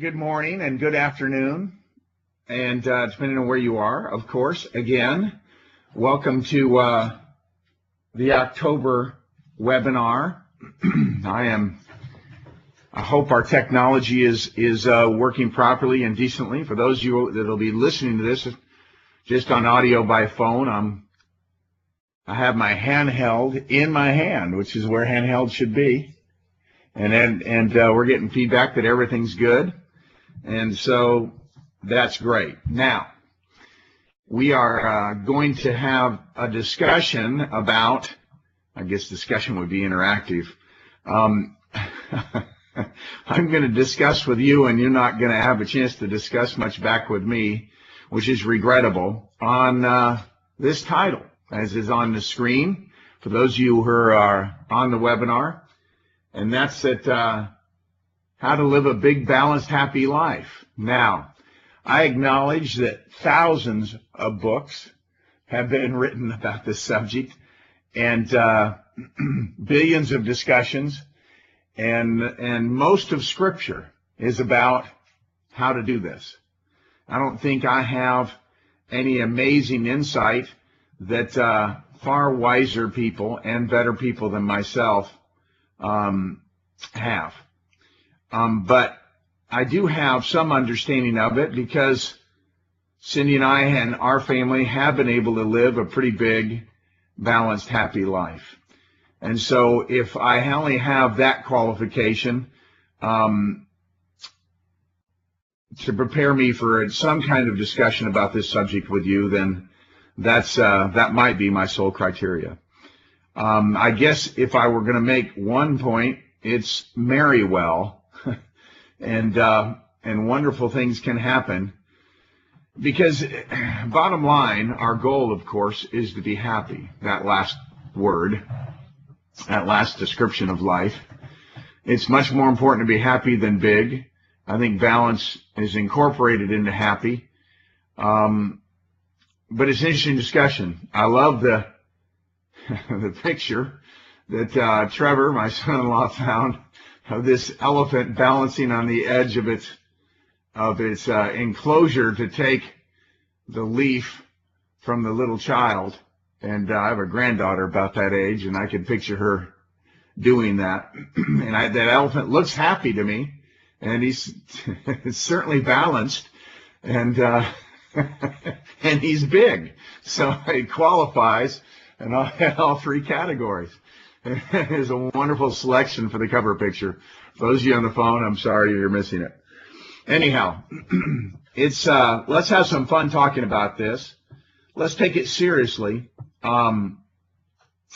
good morning and good afternoon, and depending on where you are, of course. Again, welcome to the October webinar. I hope our technology is working properly and decently. For those of you that will be listening to this just on audio by phone, I have my handheld in my hand, which is where handheld should be, and we're getting feedback that everything's good. And so that's great. Now, we are going to have a discussion about, I guess discussion would be interactive. I'm going to discuss with you, and you're not going to have a chance to discuss much back with me, which is regrettable, on this title, as is on the screen, for those of you who are on the webinar, and that's how to live a big, balanced, happy life. Now, I acknowledge that thousands of books have been written about this subject, and billions of discussions, and most of Scripture is about how to do this. I don't think I have any amazing insight that far wiser people and better people than myself have. But I do have some understanding of it because Cindy and I and our family have been able to live a pretty big, balanced, happy life. And so if I only have that qualification to prepare me for some kind of discussion about this subject with you, then that might be my sole criteria. I guess if I were going to make one point, it's marry well. And wonderful things can happen, because bottom line, our goal, of course, is to be happy. That last word, that last description of life, it's much more important to be happy than big. I think balance is incorporated into happy, but it's an interesting discussion. I love the picture that Trevor, my son-in-law, found of this elephant balancing on the edge of its enclosure to take the leaf from the little child. And I have a granddaughter about that age, and I can picture her doing that. And that elephant looks happy to me, and he's certainly balanced, and and he's big, so he qualifies in all three categories. It's a wonderful selection for the cover picture. For those of you on the phone, I'm sorry you're missing it. Anyhow, it's let's have some fun talking about this. Let's take it seriously. I'm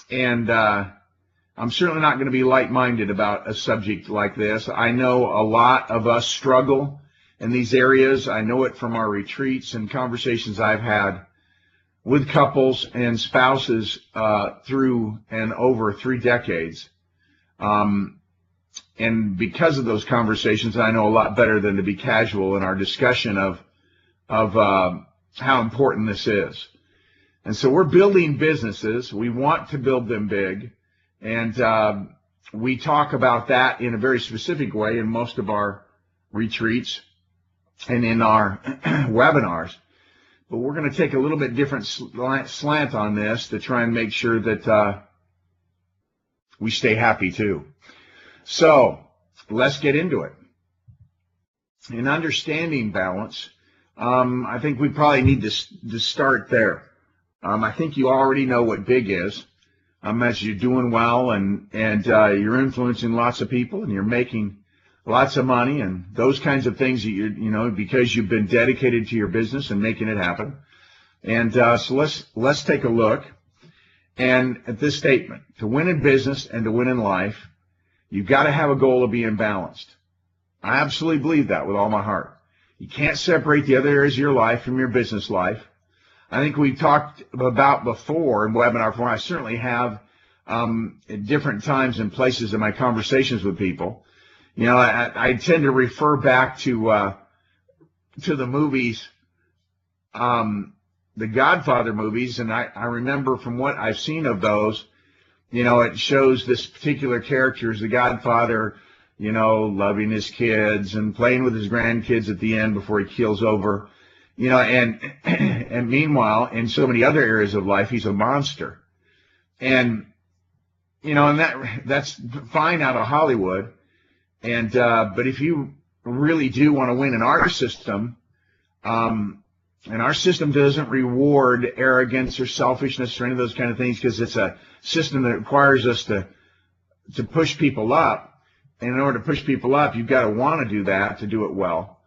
certainly not going to be light-minded about a subject like this. I know a lot of us struggle in these areas. I know it from our retreats and conversations I've had with couples and spouses through and over 3 decades. And because of those conversations, I know a lot better than to be casual in our discussion of how important this is. And so we're building businesses. We want to build them big. And we talk about that in a very specific way in most of our retreats and in our webinars. But we're going to take a little bit different slant on this to try and make sure that we stay happy too. So let's get into it. In understanding balance, I think we probably need to start there. I think you already know what big is. As you're doing well and you're influencing lots of people and you're making lots of money and those kinds of things that you know, because you've been dedicated to your business and making it happen. And so let's take a look. And at this statement, to win in business and to win in life, you've got to have a goal of being balanced. I absolutely believe that with all my heart. You can't separate the other areas of your life from your business life. I think we've talked about before in webinar form. I certainly have at different times and places in my conversations with people. You know, I tend to refer back to the movies, the Godfather movies, and I remember from what I've seen of those, you know, it shows this particular character as the Godfather loving his kids and playing with his grandkids at the end before he keels over, and meanwhile, in so many other areas of life, he's a monster. And, and that's fine out of Hollywood. And, but if you really do want to win in our system, and our system doesn't reward arrogance or selfishness or any of those kind of things, because it's a system that requires us to push people up. And in order to push people up, you've got to want to do that to do it well.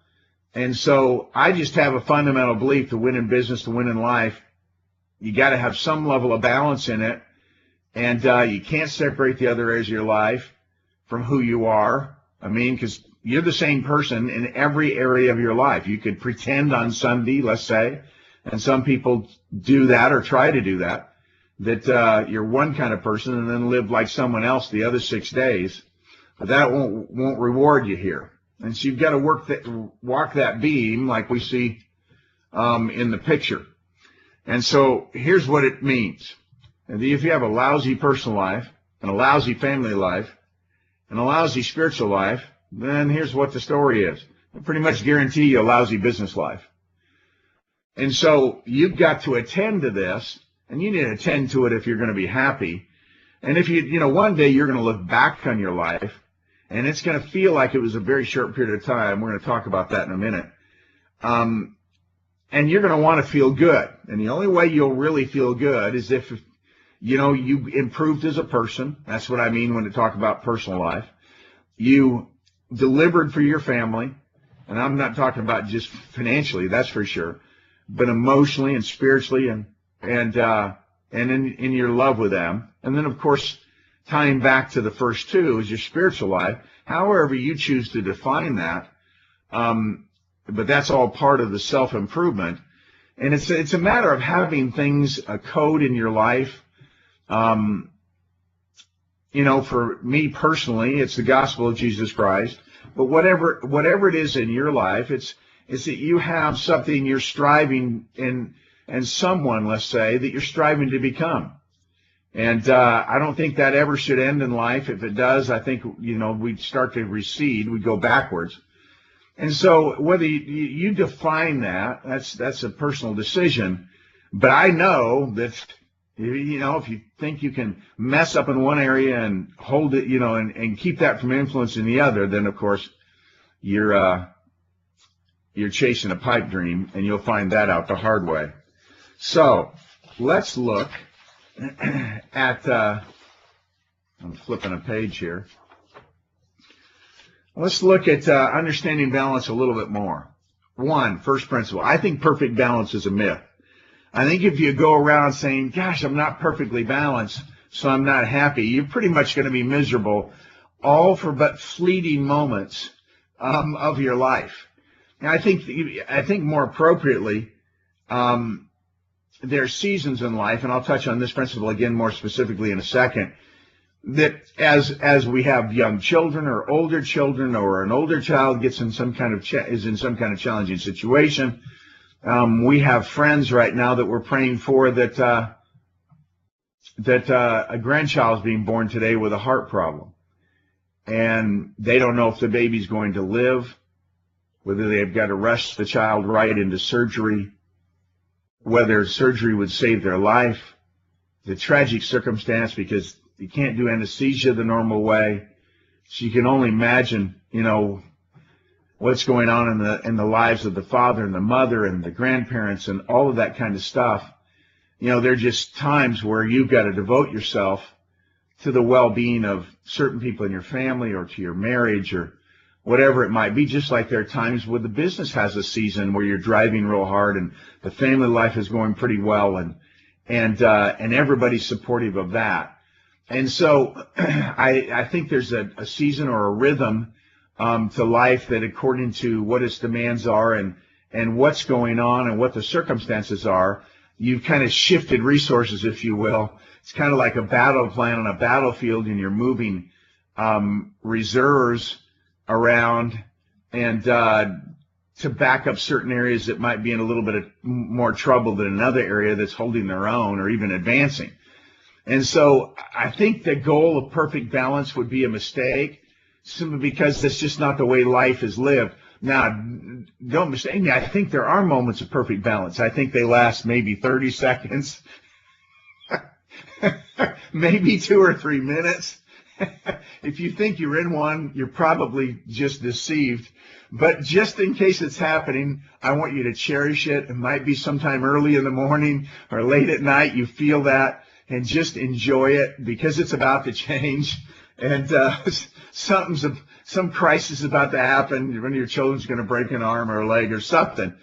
And so I just have a fundamental belief: to win in business, to win in life, you got to have some level of balance in it. And you can't separate the other areas of your life from who you are. I mean, because you're the same person in every area of your life. You could pretend on Sunday, let's say, and some people do that or try to do that, that you're one kind of person and then live like someone else the other 6 days. But that won't reward you here. And so you've got to walk that beam like we see in the picture. And so here's what it means. If you have a lousy personal life and a lousy family life and a lousy spiritual life, then here's what the story is. I pretty much guarantee you a lousy business life. And so you've got to attend to this, and you need to attend to it if you're going to be happy. And if one day you're going to look back on your life, and it's going to feel like it was a very short period of time. We're going to talk about that in a minute. And you're going to want to feel good. And the only way you'll really feel good is if, you improved as a person. That's what I mean when I talk about personal life. You delivered for your family. And I'm not talking about just financially, that's for sure, but emotionally and spiritually and in your love with them. And then, of course, tying back to the first two is your spiritual life, however you choose to define that. But that's all part of the self-improvement. And it's a matter of having things, a code in your life. For me personally, it's the gospel of Jesus Christ. But whatever it is in your life, it's that you have something you're striving in, and someone, let's say, that you're striving to become. And I don't think that ever should end in life. If it does, I think, we'd start to recede. We'd go backwards. And so whether you define that, that's a personal decision. But I know that, if you think you can mess up in one area and hold it, and keep that from influencing the other, then, of course, you're chasing a pipe dream, and you'll find that out the hard way. So let's look at, I'm flipping a page here. Let's look at understanding balance a little bit more. First principle. I think perfect balance is a myth. I think if you go around saying, gosh, I'm not perfectly balanced, so I'm not happy, you're pretty much going to be miserable, all for but fleeting moments of your life. And I think more appropriately, there are seasons in life, and I'll touch on this principle again more specifically in a second, that as we have young children or older children, or an older child gets in some kind of challenging situation. We have friends right now that we're praying for that a grandchild is being born today with a heart problem, and they don't know if the baby's going to live, whether they've got to rush the child right into surgery, whether surgery would save their life. The tragic circumstance, because you can't do anesthesia the normal way, so you can only imagine, what's going on in the lives of the father and the mother and the grandparents and all of that kind of stuff. There are just times where you've got to devote yourself to the well-being of certain people in your family or to your marriage or whatever it might be, just like there are times where the business has a season where you're driving real hard and the family life is going pretty well, and everybody's supportive of that. And so I think there's a season or a rhythm to life that, according to what its demands are and what's going on and what the circumstances are, you've kind of shifted resources, if you will. It's kind of like a battle plan on a battlefield, and you're moving reserves around and to back up certain areas that might be in a little bit of more trouble than another area that's holding their own or even advancing. And so I think the goal of perfect balance would be a mistake. simply because that's just not the way life is lived. Now, don't mistake me. I think there are moments of perfect balance. I think they last maybe 30 seconds, maybe 2 or 3 minutes. If you think you're in one, you're probably just deceived. But just in case it's happening, I want you to cherish it. It might be sometime early in the morning or late at night. You feel that, and just enjoy it, because it's about to change. And some crisis is about to happen. One of your children's going to break an arm or a leg or something,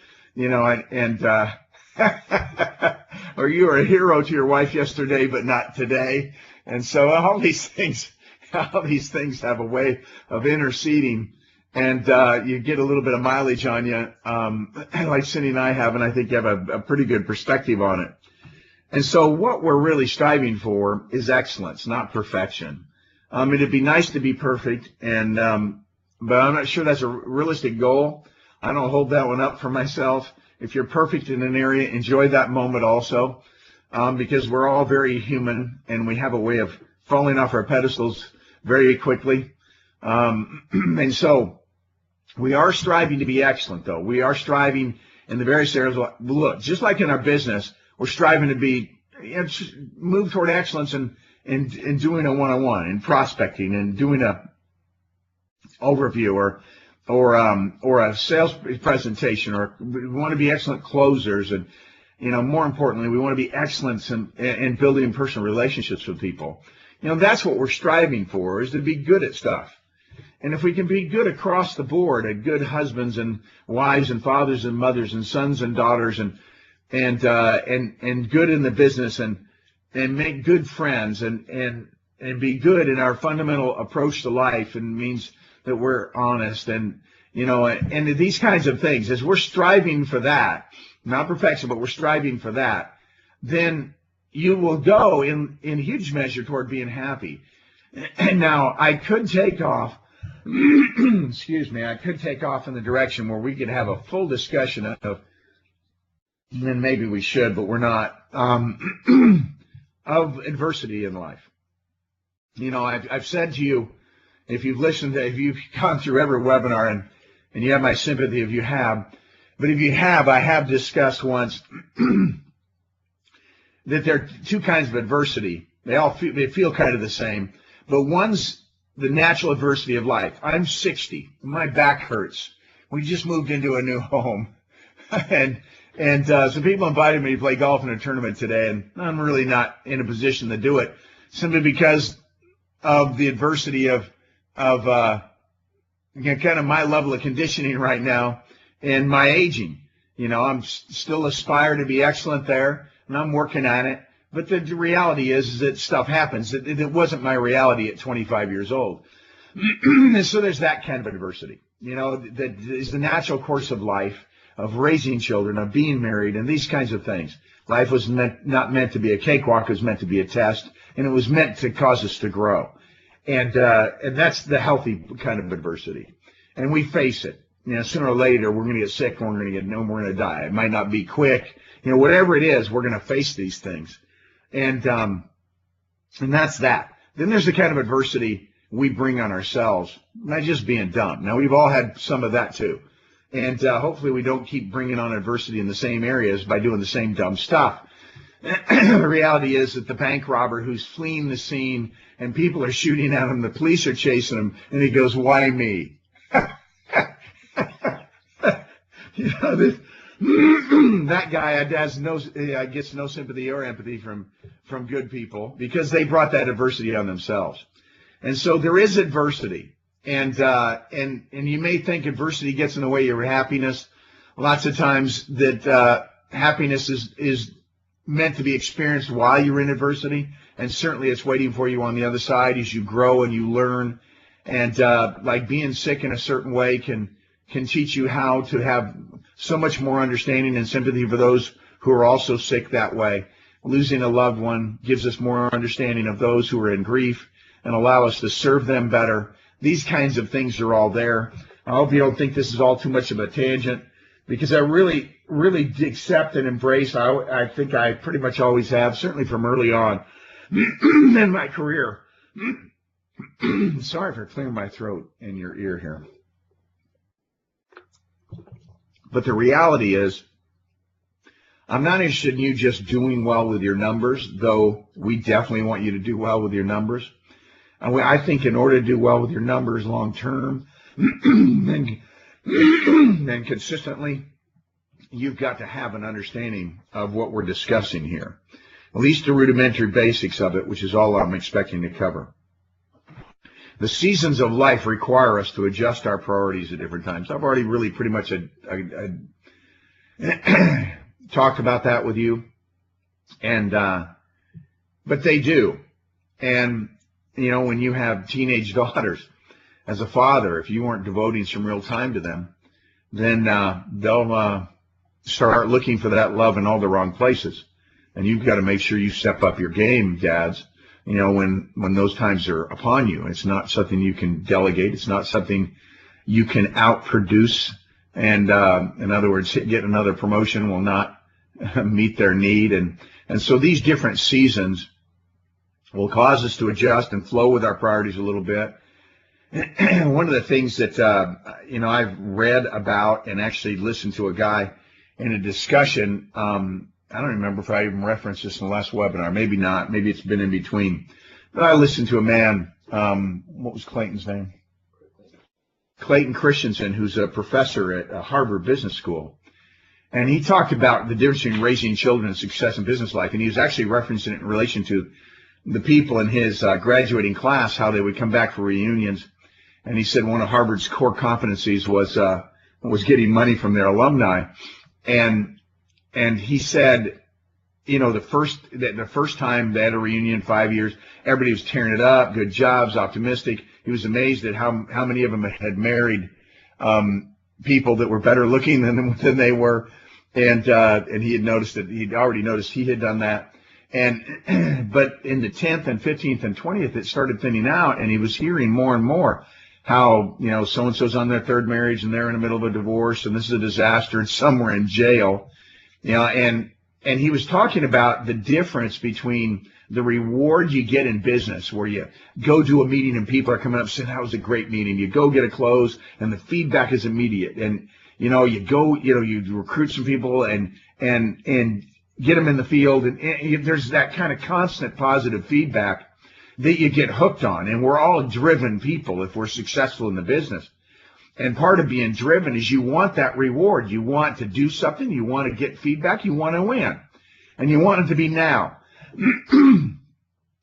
or you were a hero to your wife yesterday, but not today. And so all these things have a way of interceding, and you get a little bit of mileage on you, like Cindy and I have, and I think you have a pretty good perspective on it. And so what we're really striving for is excellence, not perfection. It'd be nice to be perfect, but I'm not sure that's a realistic goal. I don't hold that one up for myself. If you're perfect in an area, enjoy that moment also, because we're all very human, and we have a way of falling off our pedestals very quickly. And so we are striving to be excellent, though. We are striving in the various areas. Look, just like in our business, we're striving to move toward excellence in doing a one-on-one, in prospecting, and doing a overview or a sales presentation, or we want to be excellent closers, and more importantly, we want to be excellent in building personal relationships with people. That's what we're striving for, is to be good at stuff. And if we can be good across the board, at good husbands and wives and fathers and mothers and sons and daughters, and good in the business, and make good friends, and be good in our fundamental approach to life, and means that we're honest, and these kinds of things, as we're striving for that, not perfection, but we're striving for that, then you will go in huge measure toward being happy. And now I could take off, excuse me, I could take off in the direction where we could have a full discussion of, and maybe we should, but we're not, of adversity in life. I've said to you, if you've gone through every webinar, and you have my sympathy if you have, but if you have, I have discussed once that there are two kinds of adversity. They feel kind of the same, but one's the natural adversity of life. I'm 60. My back hurts. We just moved into a new home. and some people invited me to play golf in a tournament today, and I'm really not in a position to do it, simply because of the adversity of kind of my level of conditioning right now and my aging. I'm still aspire to be excellent there, and I'm working on it. But the reality is that stuff happens. It wasn't my reality at 25 years old. And so there's that kind of adversity. That is the natural course of life, of raising children, of being married, and these kinds of things. Life was not meant to be a cakewalk. It was meant to be a test, and it was meant to cause us to grow. And that's the healthy kind of adversity. And we face it. Sooner or later, we're going to get sick, and we're going to die. It might not be quick. Whatever it is, we're going to face these things. And that's that. Then there's the kind of adversity we bring on ourselves, not just being dumb. Now, we've all had some of that too. And hopefully we don't keep bringing on adversity in the same areas by doing the same dumb stuff. The reality is that the bank robber who's fleeing the scene and people are shooting at him, the police are chasing him, and he goes, "Why me?" That guy gets no sympathy or empathy from good people, because they brought that adversity on themselves. And so there is adversity, and you may think adversity gets in the way of your happiness. Lots of times that happiness is meant to be experienced while you're in adversity, and certainly it's waiting for you on the other side as you grow and you learn. And like being sick in a certain way can teach you how to have so much more understanding and sympathy for those who are also sick that way. Losing a loved one gives us more understanding of those who are in grief and allow us to serve them better. These kinds of things are all there. I hope you don't think this is all too much of a tangent, because I really accept and embrace, I think I pretty much always have, certainly from early on in my career, Sorry for clearing my throat in your ear here. But the reality is, I'm not interested in you just doing well with your numbers, though we definitely want you to do well with your numbers. And I think in order to do well with your numbers long term and consistently, you've got to have an understanding of what we're discussing here, at least the rudimentary basics of it, which is all I'm expecting to cover. The seasons of life require us to adjust our priorities at different times. I've already really pretty much talked about that with you, and but they do. And you know, when you have teenage daughters, as a father, if you weren't devoting some real time to them, then they'll start looking for that love in all the wrong places. And you've got to make sure you step up your game, dads, you know, when those times are upon you. It's not something you can delegate. It's not something you can outproduce. And in other words, get another promotion will not meet their need. And so these different seasons will cause us to adjust and flow with our priorities a little bit. One of the things that, you know, I've read about and actually listened to a guy in a discussion, I don't remember if I even referenced this in the last webinar. Maybe not. Maybe it's been in between. But I listened to a man, what was Clayton's name? Clayton Christensen, who's a professor at Harvard Business School. And he talked about the difference between raising children and success in business life. And he was actually referencing it in relation to the people in his graduating class, how they would come back for reunions. And he said one of Harvard's core competencies was getting money from their alumni. And he said, you know, the first time they had a reunion in 5 years, everybody was tearing it up, good jobs, optimistic. He was amazed at how many of them had married people that were better looking than they were, and he had noticed that he'd already noticed he had done that. But in the 10th and 15th and 20th, it started thinning out, and he was hearing more and more how, you know, so-and-so's on their third marriage and they're in the middle of a divorce and this is a disaster and somewhere in jail, you know, and he was talking about the difference between the reward you get in business, where you go to a meeting and people are coming up saying, that was a great meeting. You go get a close and the feedback is immediate. And, you know, you go, you know, you recruit some people and get them in the field. And there's that kind of constant positive feedback that you get hooked on. And we're all driven people if we're successful in the business. And part of being driven is you want that reward. You want to do something. You want to get feedback. You want to win. And you want it to be now.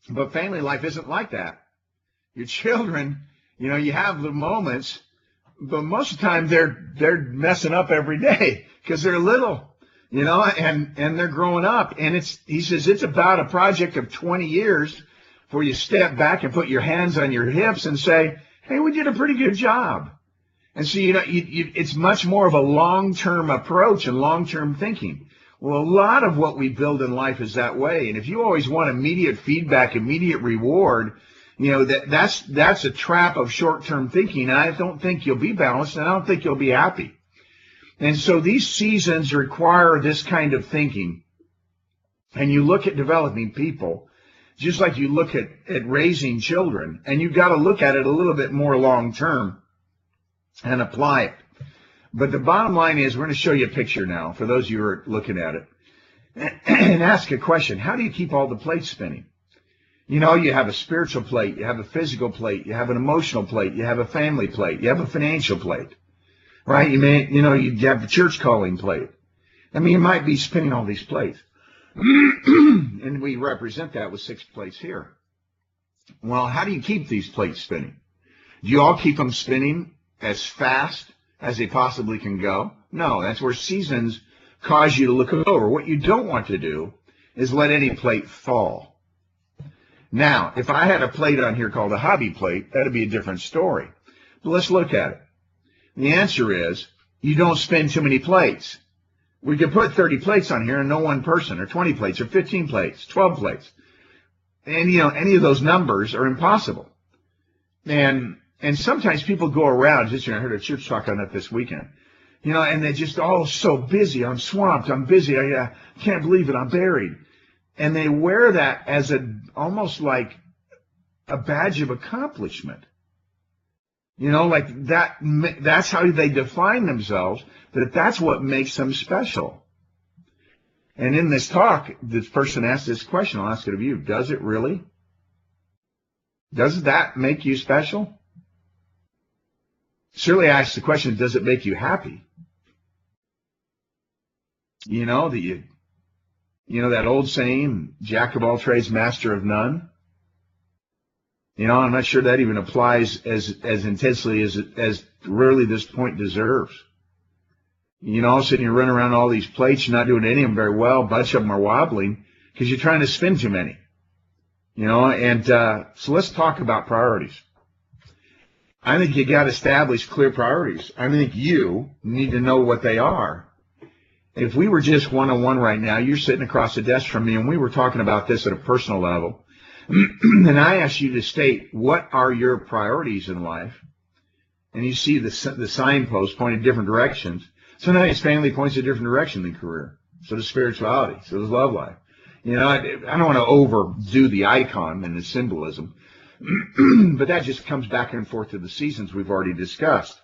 But family life isn't like that. Your children, you know, you have the moments, but most of the time they're messing up every day because they're little, you know, and they're growing up. And he says it's about a project of 20 years before you step back and put your hands on your hips and say, hey, we did a pretty good job. And so, you know, it's much more of a long-term approach and long-term thinking. Well, a lot of what we build in life is that way. And if you always want immediate feedback, immediate reward, you know, that's a trap of short-term thinking. And I don't think you'll be balanced, and I don't think you'll be happy. And so these seasons require this kind of thinking. And you look at developing people, just like you look at raising children, and you've got to look at it a little bit more long-term and apply it. But the bottom line is, we're going to show you a picture now for those of you who are looking at it, and ask a question. How do you keep all the plates spinning? You know, you have a spiritual plate, you have a physical plate, you have an emotional plate, you have a family plate, you have a financial plate, right? You have the church calling plate. I mean, you might be spinning all these plates. And we represent that with 6 plates here. Well, how do you keep these plates spinning? Do you all keep them spinning as fast as they possibly can go? No, that's where seasons cause you to look over. What you don't want to do is let any plate fall. Now, if I had a plate on here called a hobby plate, that'd be a different story. But let's look at it. The answer is, you don't spin too many plates. We could put 30 plates on here and no one person, or 20 plates, or 15 plates, 12 plates. And, you know, any of those numbers are impossible. And sometimes people go around, just, you know, I heard a church talk on that this weekend, you know, and they're just, oh, so busy. I'm swamped. I'm busy. I can't believe it. I'm buried. And they wear that as almost like a badge of accomplishment. Like that's how they define themselves, that that's what makes them special. And in this talk, this person asked this question, I'll ask it of you. Does it really? Does that make you special? Certainly I ask the question, does it make you happy? That that old saying, jack of all trades, master of none. I'm not sure that even applies as intensely as really this point deserves. All of a sudden you're running around all these plates, you're not doing any of them very well, a bunch of them are wobbling because you're trying to spin too many. So let's talk about priorities. I think you got to establish clear priorities. I think you need to know what they are. If we were just one-on-one right now, you're sitting across the desk from me and we were talking about this at a personal level, and I asked you to state what are your priorities in life, and you see the signposts pointing different directions. Sometimes family points a different direction than career. So does spirituality. So does love life. I don't want to overdo the icon and the symbolism, but that just comes back and forth to the seasons we've already discussed.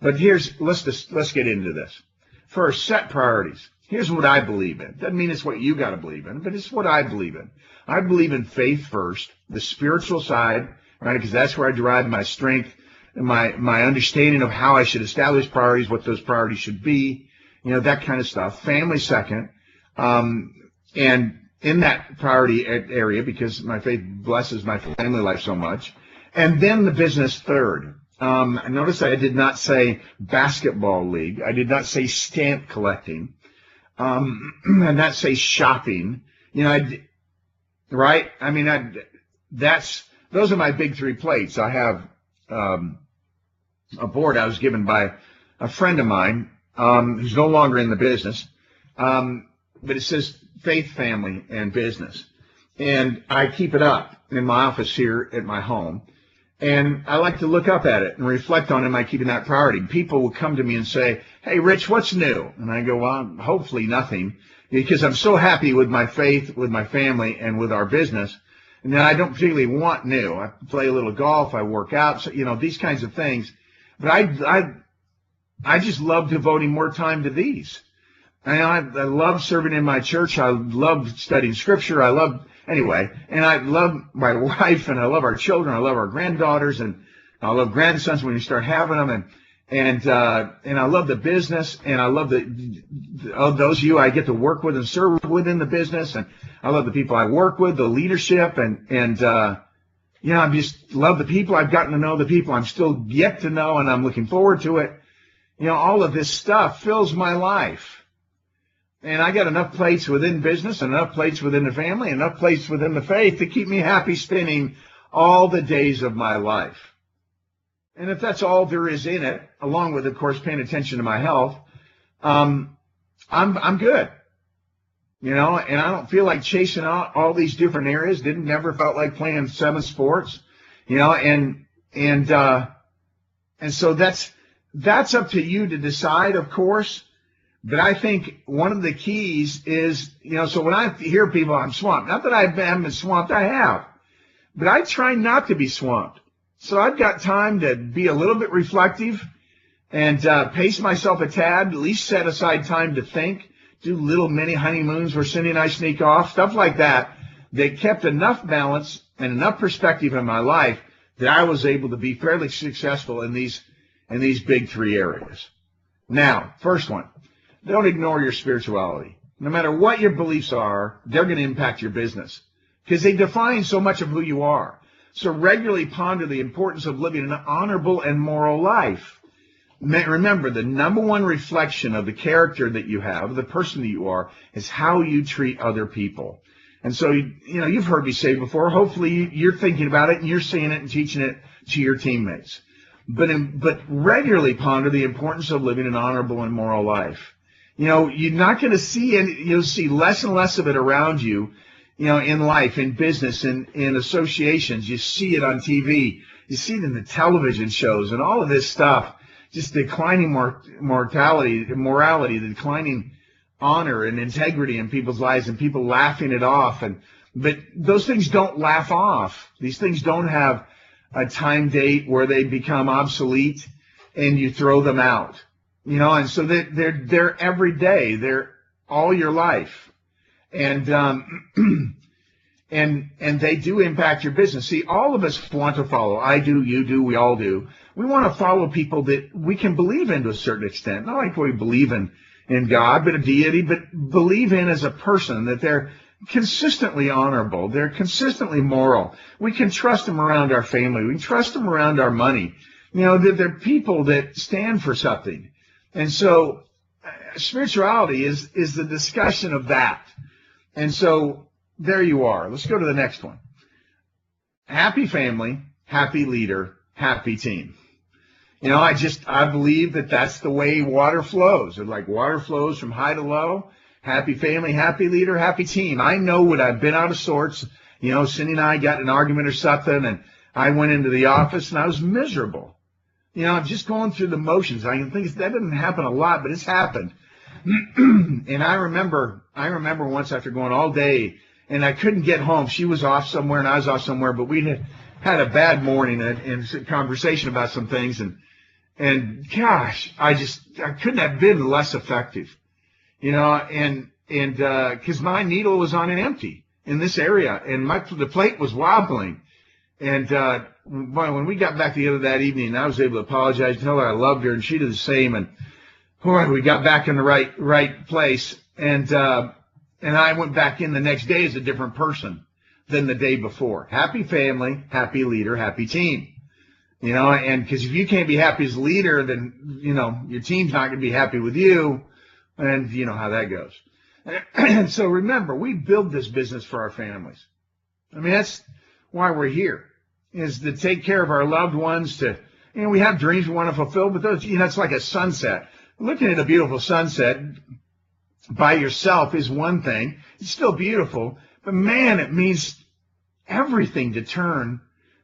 But let's get into this. First, set priorities. Here's what I believe in. Doesn't mean it's what you got to believe in, but it's what I believe in. I believe in faith first, the spiritual side, right? Because that's where I derive my strength and my understanding of how I should establish priorities, what those priorities should be, that kind of stuff. Family second, and in that priority area, because my faith blesses my family life so much, and then the business third. Notice I did not say basketball league. I did not say stamp collecting. And not say shopping. Right? I mean, those are my big three plates. I have a board I was given by a friend of mine who's no longer in the business, but it says faith, family, and business. And I keep it up in my office here at my home. And I like to look up at it and reflect on, am I keeping that priority? People will come to me and say, hey, Rich, what's new? And I go, well, hopefully nothing, because I'm so happy with my faith, with my family, and with our business. And then I don't particularly want new. I play a little golf, I work out, so, these kinds of things. But I just love devoting more time to these. I love serving in my church. I love studying scripture. And I love my wife, and I love our children. I love our granddaughters, and I love grandsons when you start having them. And I love the business, and I love those of you I get to work with and serve within the business, and I love the people I work with, the leadership, and I just love the people. I've gotten to know the people I'm still yet to know, and I'm looking forward to it. All of this stuff fills my life. And I got enough plates within business, and enough plates within the family, and enough plates within the faith to keep me happy spinning all the days of my life. And if that's all there is in it, along with, of course, paying attention to my health, I'm good. And I don't feel like chasing out all these different areas. Never felt like playing 7 sports, and so that's up to you to decide, of course. But I think one of the keys is, so when I hear people, I'm swamped. Not that I haven't been swamped, I have. But I try not to be swamped. So I've got time to be a little bit reflective and pace myself a tad, at least set aside time to think, do little mini honeymoons where Cindy and I sneak off, stuff like that, that kept enough balance and enough perspective in my life that I was able to be fairly successful in these big three areas. Now, first one. Don't ignore your spirituality. No matter what your beliefs are, they're going to impact your business because they define so much of who you are. So regularly ponder the importance of living an honorable and moral life. Remember, the number one reflection of the character that you have, the person that you are, is how you treat other people. And so, you've heard me say before, hopefully you're thinking about it and you're seeing it and teaching it to your teammates. But regularly ponder the importance of living an honorable and moral life. You're not going to see any, you'll see less and less of it around you, in life, in business, in associations. You see it on TV. You see it in the television shows and all of this stuff, just declining morality, the declining honor and integrity in people's lives, and people laughing it off, and But those things don't laugh off. These things don't have a time date where they become obsolete and you throw them out. And so they're every day. They're all your life. And and they do impact your business. See, all of us want to follow. I do, you do, we all do. We want to follow people that we can believe in to a certain extent. Not like we believe in God, but a deity, but believe in as a person, that they're consistently honorable. They're consistently moral. We can trust them around our family. We can trust them around our money. That they're people that stand for something. And so spirituality is the discussion of that. And so there you are. Let's go to the next one. Happy family, happy leader, happy team. I believe that that's the way water flows. Like water flows from high to low. Happy family, happy leader, happy team. I know when I've been out of sorts. Cindy and I got in an argument or something, and I went into the office and I was miserable. I'm just going through the motions. I can think that doesn't happen a lot, but it's happened. And I remember once after going all day, and I couldn't get home. She was off somewhere and I was off somewhere, but we had a bad morning and a conversation about some things, and gosh, I couldn't have been less effective, and because my needle was on an empty in this area, and the plate was wobbling, and when we got back together that evening, I was able to apologize, tell her I loved her, and she did the same, and boy, we got back in the right place, and I went back in the next day as a different person than the day before. Happy family, happy leader, happy team. And because if you can't be happy as a leader, then, your team's not going to be happy with you. And you know how that goes. And so remember, we build this business for our families. That's why we're here, is to take care of our loved ones, we have dreams we want to fulfill, but those, it's like a sunset. Looking at a beautiful sunset by yourself is one thing. It's still beautiful, but man, it means everything to turn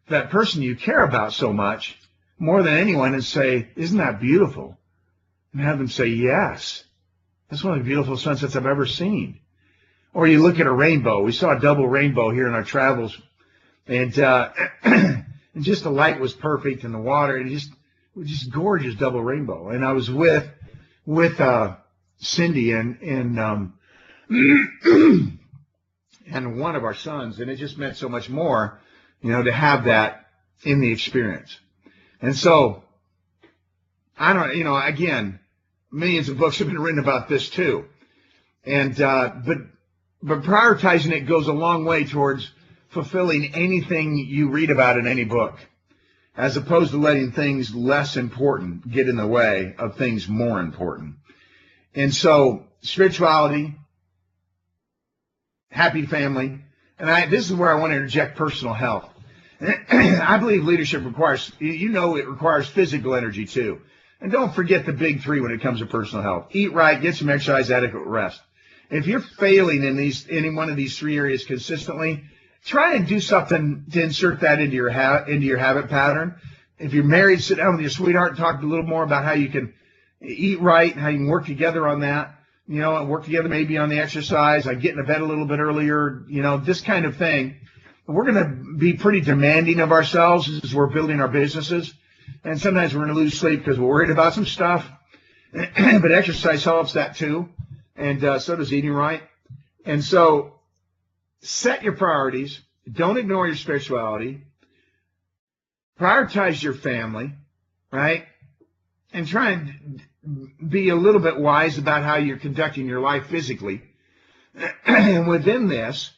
that person you care about so much more than anyone and say, isn't that beautiful? And have them say, yes. That's one of the beautiful sunsets I've ever seen. Or you look at a rainbow. We saw a double rainbow here in our travels, and and just the light was perfect, and the water, and just gorgeous double rainbow. And I was with Cindy and and one of our sons, and it just meant so much more, to have that in the experience. And so, again, millions of books have been written about this too. And, but prioritizing it goes a long way towards fulfilling anything you read about in any book, as opposed to letting things less important get in the way of things more important. And so, spirituality, happy family, and this is where I want to interject personal health. I believe leadership requires physical energy too. And don't forget the big three when it comes to personal health. Eat right, get some exercise, adequate rest. If you're failing in any one of these three areas consistently, try and do something to insert that into your habit pattern. If you're married, sit down with your sweetheart and talk a little more about how you can eat right and how you can work together on that. And work together maybe on the exercise, like getting to bed a little bit earlier, this kind of thing. We're going to be pretty demanding of ourselves as we're building our businesses. And sometimes we're going to lose sleep because we're worried about some stuff. But exercise helps that too. And so does eating right. And so set your priorities. Don't ignore your spirituality. Prioritize your family, right? And try and be a little bit wise about how you're conducting your life physically. And within this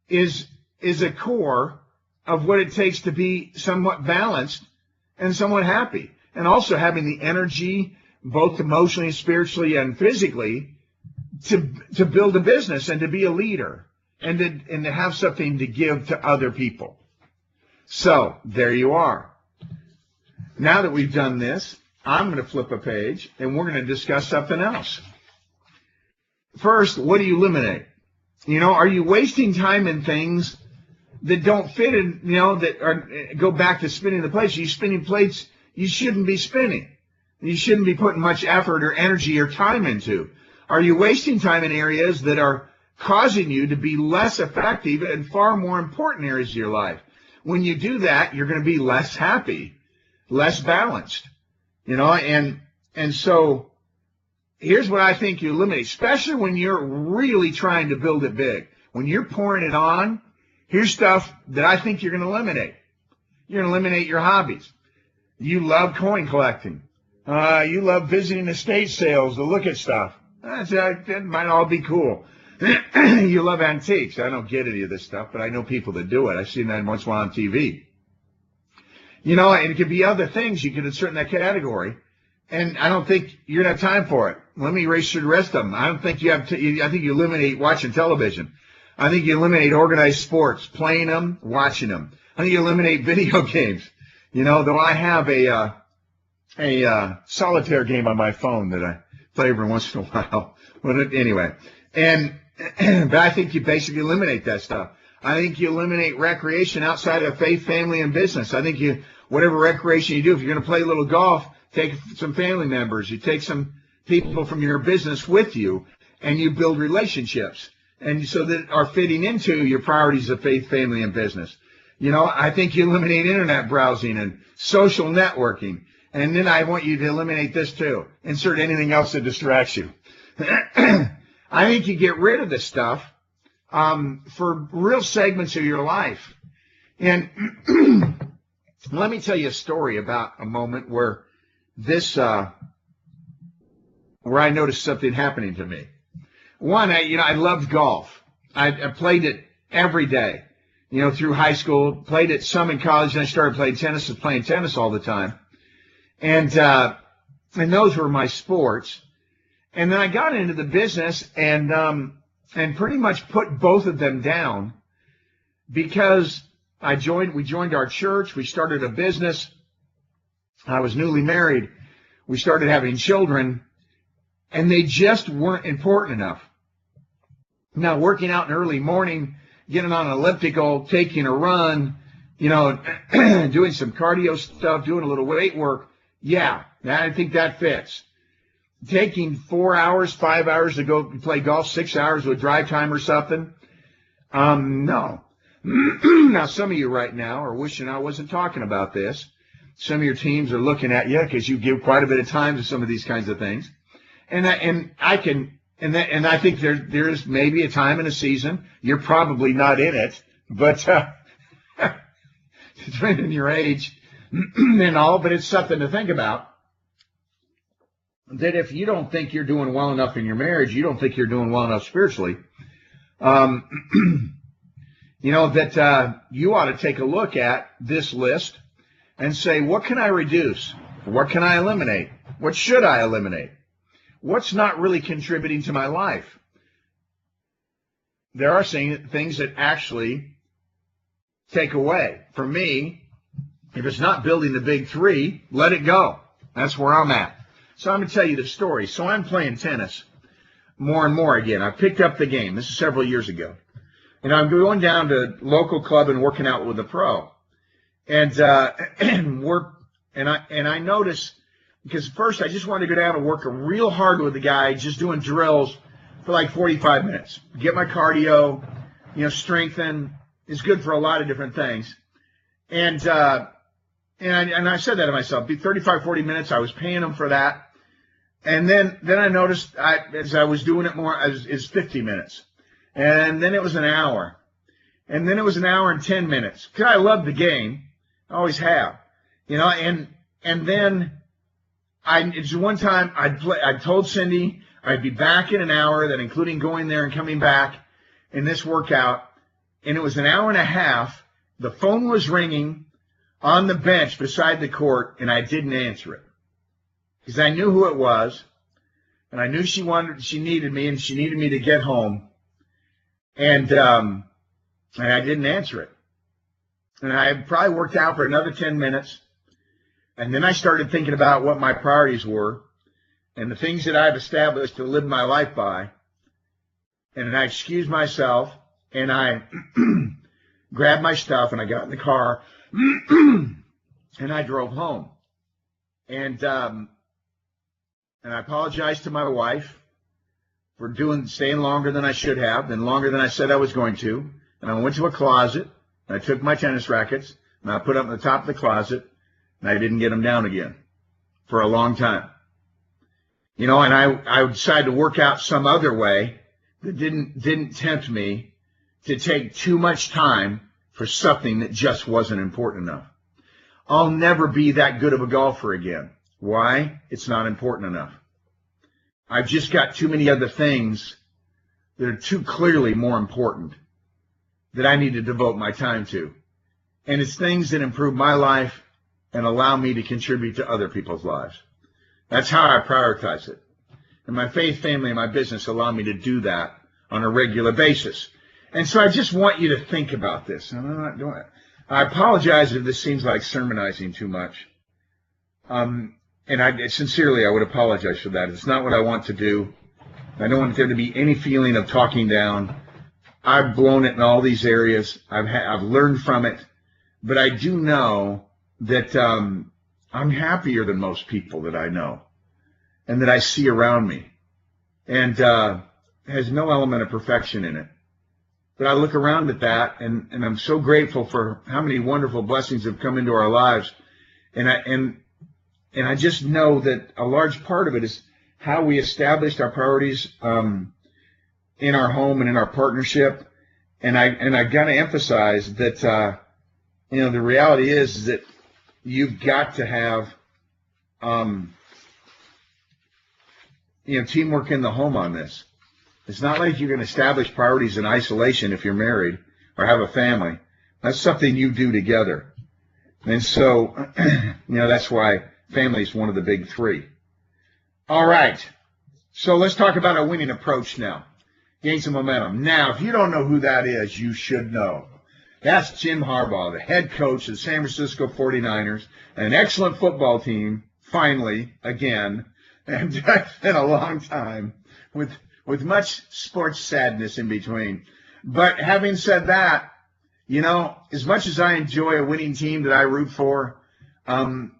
is a core of what it takes to be somewhat balanced and somewhat happy. And also having the energy, both emotionally, spiritually, and physically, to build a business and to be a leader and to have something to give to other people. So there you are. Now that we've done this, I'm going to flip a page and we're going to discuss something else. First, what do you eliminate? Are you wasting time in things that don't fit in, go back to spinning the plates? You spinning plates you shouldn't be spinning. You shouldn't be putting much effort or energy or time into. Are you wasting time in areas that are causing you to be less effective in far more important areas of your life. When you do that, you're going to be less happy, less balanced, and so here's what I think you eliminate, especially when you're really trying to build it big. When you're pouring it on, here's stuff that I think you're going to eliminate. You're going to eliminate your hobbies. You love coin collecting. You love visiting estate sales to look at stuff. That might all be cool. You love antiques. I don't get any of this stuff, but I know people that do it. I've seen that once in a while on TV. And it could be other things you could insert in that category. And I don't think you're going to have time for it. Let me erase through the rest of them. I don't think you have I think you eliminate watching television. I think you eliminate organized sports, playing them, watching them. I think you eliminate video games. Though I have a solitaire game on my phone that I play every once in a while. But anyway, but I think you basically eliminate that stuff. I think you eliminate recreation outside of faith, family, and business. I think whatever recreation you do, if you're going to play a little golf, take some family members. You take some people from your business with you, and you build relationships, and so that are fitting into your priorities of faith, family, and business. I think you eliminate internet browsing and social networking. And then I want you to eliminate this too. Insert anything else that distracts you. I think you get rid of this stuff for real segments of your life. And let me tell you a story about a moment where where I noticed something happening to me. One, I loved golf. I played it every day, through high school, played it some in college, and I started playing tennis, was playing tennis all the time. And those were my sports. And then I got into the business and pretty much put both of them down because we joined our church. We started a business. I was newly married. We started having children, and they just weren't important enough. Now, working out in the early morning, getting on an elliptical, taking a run, doing some cardio stuff, doing a little weight work, yeah, I think that fits. Taking 4 hours, 5 hours to go play golf, 6 hours with drive time or something, no. Now, some of you right now are wishing I wasn't talking about this. Some of your teams are looking at you because you give quite a bit of time to some of these kinds of things. And I think there's maybe a time in a season. You're probably not in it, but depending on your age and all, but it's something to think about. That if you don't think you're doing well enough in your marriage, you don't think you're doing well enough spiritually, that you ought to take a look at this list and say, what can I reduce? What can I eliminate? What should I eliminate? What's not really contributing to my life? There are things that actually take away. For me, if it's not building the big three, let it go. That's where I'm at. So I'm going to tell you the story. So I'm playing tennis more and more again. I picked up the game. This is several years ago. And I'm going down to local club and working out with a pro. And I noticed, because first I just wanted to go down and work real hard with the guy, just doing drills for like 45 minutes. Get my cardio, strengthen. It's good for a lot of different things. And I said that to myself, 35, 40 minutes, I was paying him for that. And then I noticed as I was doing it more, it's 50 minutes. And then it was an hour. And then it was an hour and 10 minutes. Because I love the game. I always have. And then it's one time I told Cindy I'd be back in an hour, that including going there and coming back in this workout. And it was an hour and a half. The phone was ringing on the bench beside the court, and I didn't answer it because I knew who it was, and I knew she needed me, and she needed me to get home, and I didn't answer it. And I probably worked out for another 10 minutes, and then I started thinking about what my priorities were and the things that I've established to live my life by, and I excused myself, and I grabbed my stuff, and I got in the car, and I drove home. And I apologized to my wife for staying longer than I should have, and longer than I said I was going to. And I went to a closet, and I took my tennis rackets, and I put them on the top of the closet, and I didn't get them down again for a long time. And I decided to work out some other way that didn't tempt me to take too much time for something that just wasn't important enough. I'll never be that good of a golfer again. Why? It's not important enough. I've just got too many other things that are too clearly more important that I need to devote my time to. And it's things that improve my life and allow me to contribute to other people's lives. That's how I prioritize it. And my faith, family, and my business allow me to do that on a regular basis. And so I just want you to think about this. And I'm not doing it. I apologize if this seems like sermonizing too much. And sincerely, I would apologize for that. It's not what I want to do. I don't want there to be any feeling of talking down. I've blown it in all these areas. I've learned from it. But I do know that I'm happier than most people that I know and that I see around me. And has no element of perfection in it. But I look around at that, and I'm so grateful for how many wonderful blessings have come into our lives. And I just know that a large part of it is how we established our priorities in our home and in our partnership. And I got to emphasize that the reality is that you've got to have teamwork in the home on this. It's not like you can establish priorities in isolation if you're married or have a family. That's something you do together. And so, that's why family is one of the big three. All right. So let's talk about a winning approach now. Gain some momentum. Now, if you don't know who that is, you should know. That's Jim Harbaugh, the head coach of the San Francisco 49ers, an excellent football team, finally, again, and it's been a long time with much sports sadness in between. But having said that, as much as I enjoy a winning team that I root for, and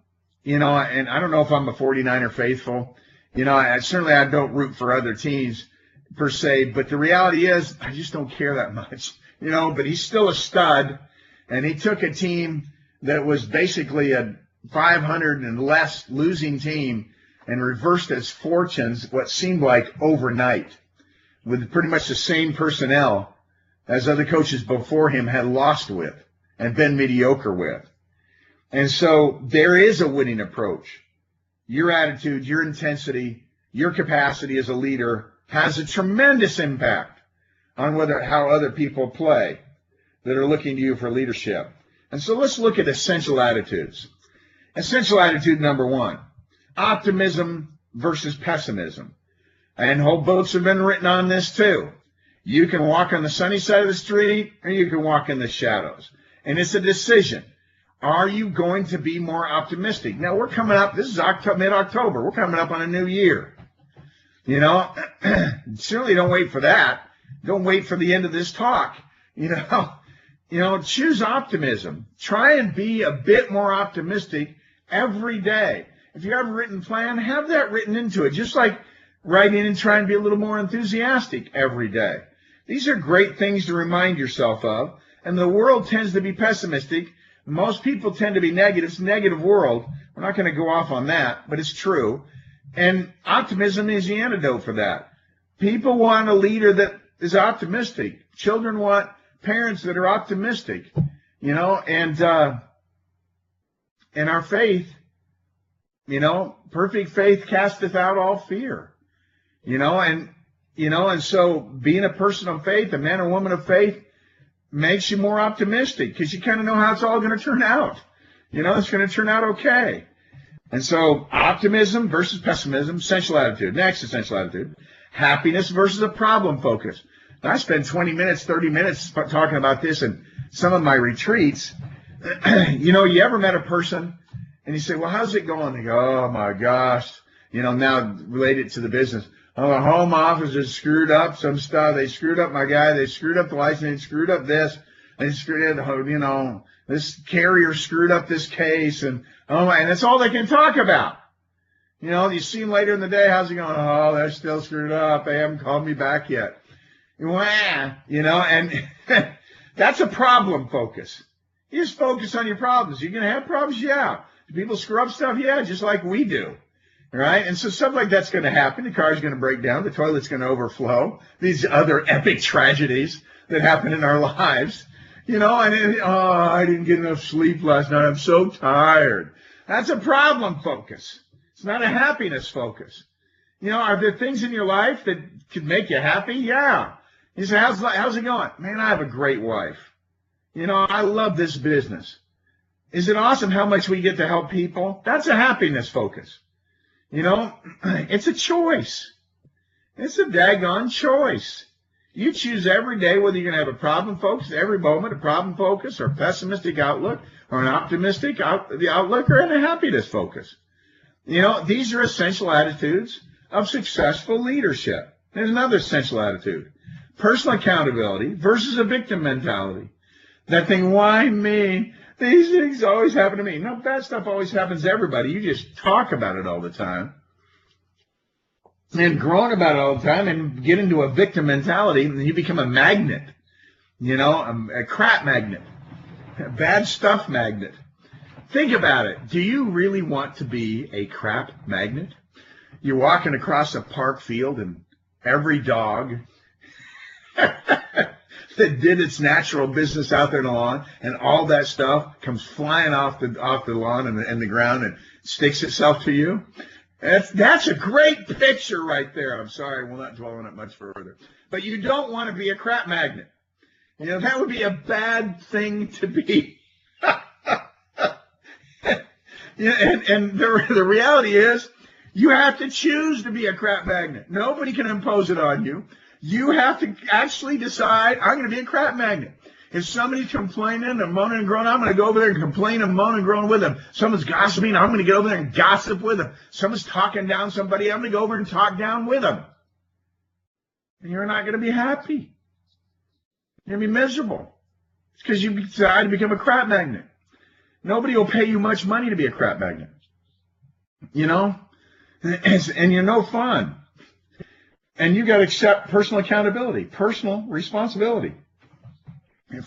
I don't know if I'm a 49er faithful, I don't root for other teams per se, but the reality is I just don't care that much, but he's still a stud, and he took a team that was basically a 500 and less losing team and reversed its fortunes what seemed like overnight with pretty much the same personnel as other coaches before him had lost with and been mediocre with. And so there is a winning approach. Your attitude, your intensity, your capacity as a leader has a tremendous impact on how other people play that are looking to you for leadership. And so let's look at essential attitudes. Essential attitude number one, optimism versus pessimism. And whole books have been written on this too. You can walk on the sunny side of the street or you can walk in the shadows. And it's a decision. Are you going to be more optimistic? Now we're coming up, this is mid-October. We're coming up on a new year. Certainly don't wait for that. Don't wait for the end of this talk. Choose optimism. Try and be a bit more optimistic every day. If you have a written plan, have that written into it. Just like write in and try and be a little more enthusiastic every day. These are great things to remind yourself of. And the world tends to be pessimistic. Most people tend to be negative. It's a negative world. We're not going to go off on that, but it's true. And optimism is the antidote for that. People want a leader that is optimistic. Children want parents that are optimistic, and our faith, perfect faith casteth out all fear, and so being a person of faith, a man or woman of faith, makes you more optimistic because you kind of know how it's all going to turn out. It's going to turn out okay. And so optimism versus pessimism, essential attitude. Next essential attitude, happiness versus a problem focus. Now, I spend 20 minutes, 30 minutes talking about this in some of my retreats. You ever met a person and you say, well, how's it going? They go, oh my gosh, now related to the business. Oh, the home office has screwed up some stuff. They screwed up my guy. They screwed up the license. They screwed up this. They screwed up, this carrier screwed up this case. And that's all they can talk about. You know, you see them later in the day. How's it going? Oh, they're still screwed up. They haven't called me back yet. Wah, you know, and that's a problem focus. You just focus on your problems. You're going to have problems? Yeah. Do people screw up stuff? Yeah, just like we do. Right? And so stuff like that's going to happen. The car's going to break down. The toilet's going to overflow. These other epic tragedies that happen in our lives. You know, and I didn't get enough sleep last night. I'm so tired. That's a problem focus. It's not a happiness focus. You know, are there things in your life that could make you happy? Yeah. You say, how's it going? Man, I have a great wife. You know, I love this business. Is it awesome how much we get to help people? That's a happiness focus. You know, it's a choice. It's a daggone choice. You choose every day whether you're going to have a problem focus, every moment a problem focus, or a pessimistic outlook, or an optimistic outlook, or a happiness focus. You know, these are essential attitudes of successful leadership. There's another essential attitude. Personal accountability versus a victim mentality. That thing, why me? These things always happen to me. No, bad stuff always happens to everybody. You just talk about it all the time. And groan about it all the time and get into a victim mentality, and you become a magnet. You know, a crap magnet. A bad stuff magnet. Think about it. Do you really want to be a crap magnet? You're walking across a park field and every dog that did its natural business out there in the lawn and all that stuff comes flying off the lawn and the ground and sticks itself to you. That's a great picture right there. I'm sorry, we'll not dwell on it much further. But you don't want to be a crap magnet. You know, that would be a bad thing to be. And the reality is, you have to choose to be a crap magnet. Nobody can impose it on you. You have to actually decide, I'm going to be a crap magnet. If somebody's complaining and moaning and groaning, I'm going to go over there and complain and moan and groan with them. Someone's gossiping, I'm going to get over there and gossip with them. Someone's talking down somebody, I'm going to go over and talk down with them. And you're not going to be happy. You're going to be miserable. It's because you decide to become a crap magnet. Nobody will pay you much money to be a crap magnet. You know? And you're no fun. And you got to accept personal accountability, personal responsibility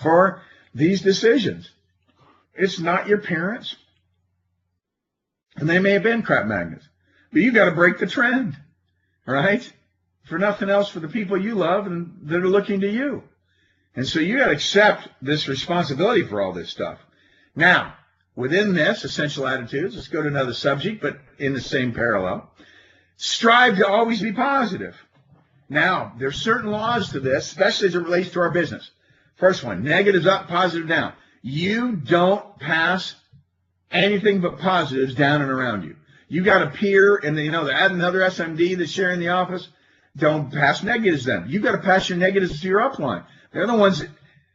for these decisions. It's not your parents. And they may have been crap magnets. But you got to break the trend, right? For nothing else, for the people you love and that are looking to you. And so you got to accept this responsibility for all this stuff. Now, within this, essential attitudes, let's go to another subject, but in the same parallel. Strive to always be positive. Now, there's certain laws to this, especially as it relates to our business. First one, negatives up, positive down. You don't pass anything but positives down and around you. You got a peer and add another SMD that's sharing the office. Don't pass negatives to them. You got to pass your negatives to your upline. They're the ones that,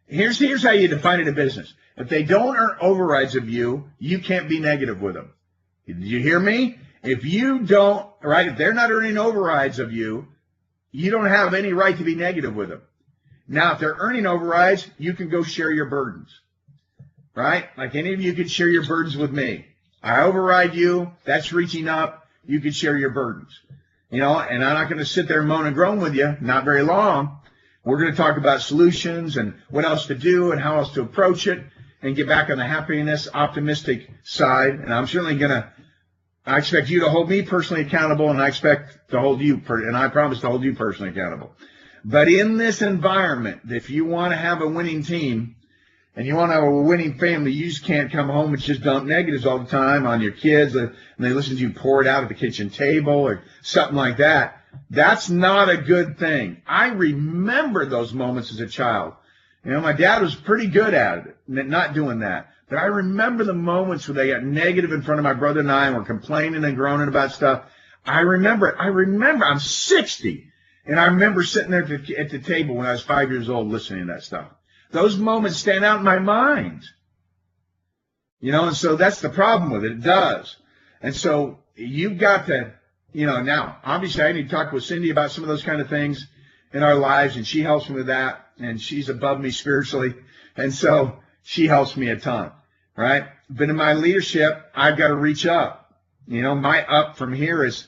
here's how you define it in business. If they don't earn overrides of you, you can't be negative with them. Did you hear me? If you don't, right, if they're not earning overrides of you, you don't have any right to be negative with them. Now, if they're earning overrides, you can go share your burdens, right? Like any of you could share your burdens with me. I override you. That's reaching up. You could share your burdens, and I'm not going to sit there and moan and groan with you. Not very long. We're going to talk about solutions and what else to do and how else to approach it and get back on the happiness, optimistic side. And I'm certainly I expect you to hold me personally accountable, and I expect to hold you, and I promise to hold you personally accountable. But in this environment, if you want to have a winning team and you want to have a winning family, you just can't come home and just dump negatives all the time on your kids and they listen to you pour it out at the kitchen table or something like that. That's not a good thing. I remember those moments as a child. My dad was pretty good at it, not doing that. But I remember the moments where they got negative in front of my brother and I and were complaining and groaning about stuff. I remember it. I'm 60. And I remember sitting there at the table when I was 5 years old listening to that stuff. Those moments stand out in my mind. And so that's the problem with it. It does. And so you've got to, now, obviously I need to talk with Cindy about some of those kind of things in our lives, and she helps me with that. And she's above me spiritually. And so she helps me a ton. Right? But in my leadership, I've got to reach up. My up from here is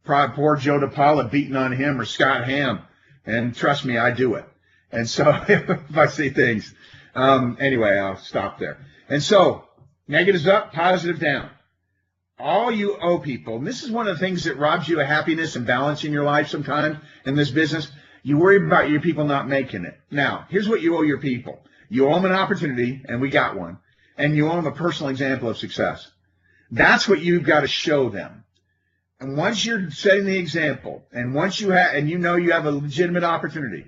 probably poor Joe DePaula beating on him or Scott Ham. And trust me, I do it. And so if I see things, anyway, I'll stop there. And so negatives up, positive down. All you owe people, and this is one of the things that robs you of happiness and balance in your life sometimes in this business. You worry about your people not making it. Now, here's what you owe your people. You owe them an opportunity, and we got one. And you owe them a personal example of success. That's what you've got to show them. And once you're setting the example, and once you have, and you know you have a legitimate opportunity,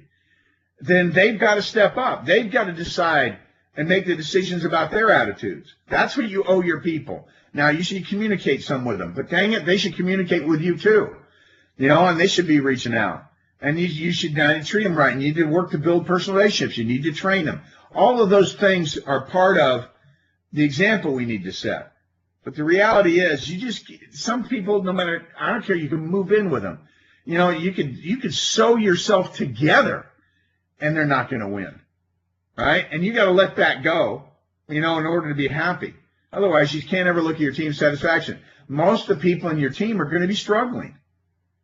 then they've got to step up. They've got to decide and make the decisions about their attitudes. That's what you owe your people. Now, you should communicate some with them, but dang it, they should communicate with you too. And they should be reaching out. And you should treat them right. You need to work to build personal relationships. You need to train them. All of those things are part of the example we need to set. But the reality is, some people, no matter, I don't care, you can move in with them. You could sew yourself together, and they're not going to win, right? And you got to let that go, in order to be happy. Otherwise, you can't ever look at your team's satisfaction. Most of the people in your team are going to be struggling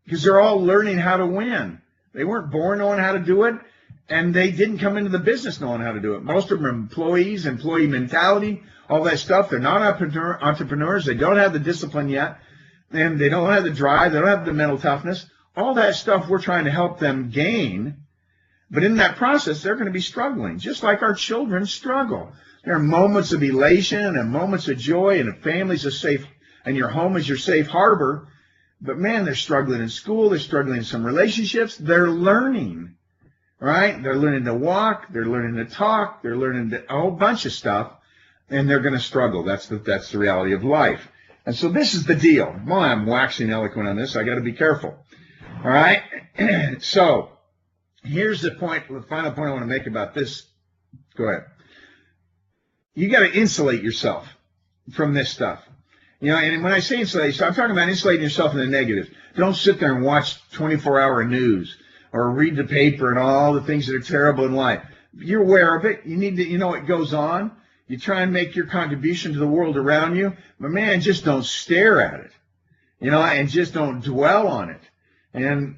because they're all learning how to win. They weren't born knowing how to do it, and they didn't come into the business knowing how to do it. Most of them are employees, employee mentality, all that stuff. They're not entrepreneurs. They don't have the discipline yet, and they don't have the drive. They don't have the mental toughness. All that stuff we're trying to help them gain. But in that process, they're going to be struggling, just like our children struggle. There are moments of elation and moments of joy, and a family's a safe, and your home is your safe harbor. But man, they're struggling in school. They're struggling in some relationships. They're learning, right? They're learning to walk. They're learning to talk. They're learning a whole bunch of stuff, and they're going to struggle. That's the reality of life. And so this is the deal. Well, I'm waxing eloquent on this. I got to be careful. All right. So here's the final point I want to make about this. Go ahead. You got to insulate yourself from this stuff. And when I say insulate, I'm talking about insulating yourself from the negatives. Don't sit there and watch 24-hour news or read the paper and all the things that are terrible in life. You're aware of it. You need to, it goes on. You try and make your contribution to the world around you. But man, just don't stare at it, and just don't dwell on it. And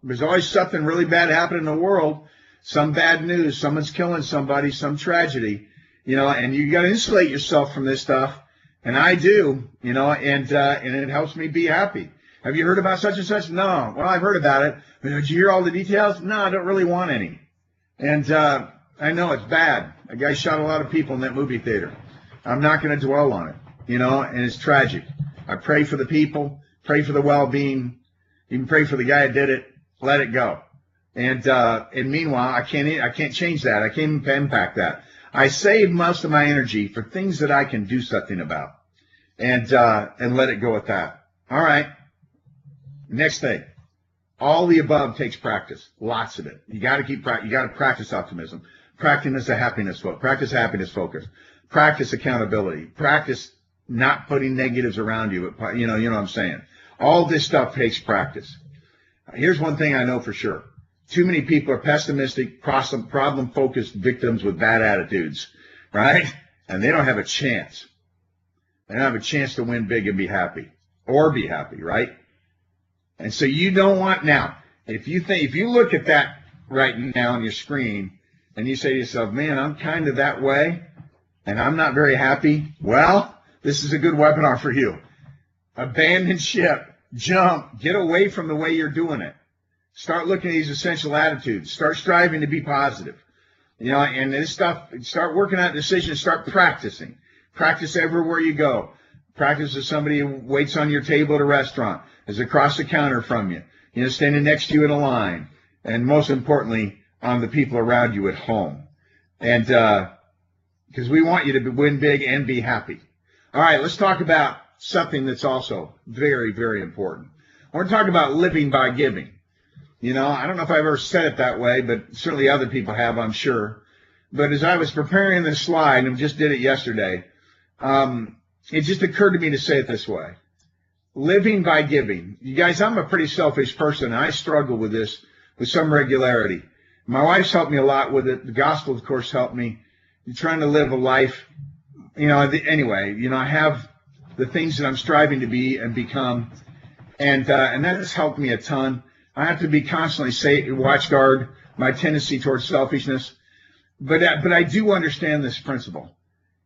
there's always something really bad happening in the world. Some bad news, someone's killing somebody, some tragedy, and you got to insulate yourself from this stuff. And I do, and it helps me be happy. Have you heard about such and such? No. Well, I've heard about it. But did you hear all the details? No, I don't really want any. And I know it's bad. A guy shot a lot of people in that movie theater. I'm not going to dwell on it, and it's tragic. I pray for the people, pray for the well-being, even pray for the guy who did it. Let it go. And meanwhile, I can't change that. I can't impact that. I save most of my energy for things that I can do something about, and let it go at that. All right. Next thing, all the above takes practice, lots of it. You got to practice optimism, practice happiness focus, practice accountability, practice not putting negatives around you. You know what I'm saying. All this stuff takes practice. Here's one thing I know for sure. Too many people are pessimistic, problem-focused victims with bad attitudes, right? And they don't have a chance. They don't have a chance to win big and be happy, right? And so you don't want, now, if you look at that right now on your screen and you say to yourself, man, I'm kind of that way and I'm not very happy, well, this is a good webinar for you. Abandon ship, jump, get away from the way you're doing it. Start looking at these essential attitudes. Start striving to be positive. And this stuff, start working out decisions, start practicing. Practice everywhere you go. Practice as somebody who waits on your table at a restaurant, is across the counter from you, standing next to you in a line, and most importantly, on the people around you at home. And because we want you to win big and be happy. All right, let's talk about something that's also very, very important. We're going to talk about living by giving. I don't know if I've ever said it that way, but certainly other people have, I'm sure. But as I was preparing this slide, and just did it yesterday, it just occurred to me to say it this way. Living by giving. You guys, I'm a pretty selfish person, and I struggle with this with some regularity. My wife's helped me a lot with it. The gospel, of course, helped me. I'm trying to live a life, anyway, I have the things that I'm striving to be and become. And that has helped me a ton. I have to be constantly watch guard my tendency towards selfishness. But I do understand this principle.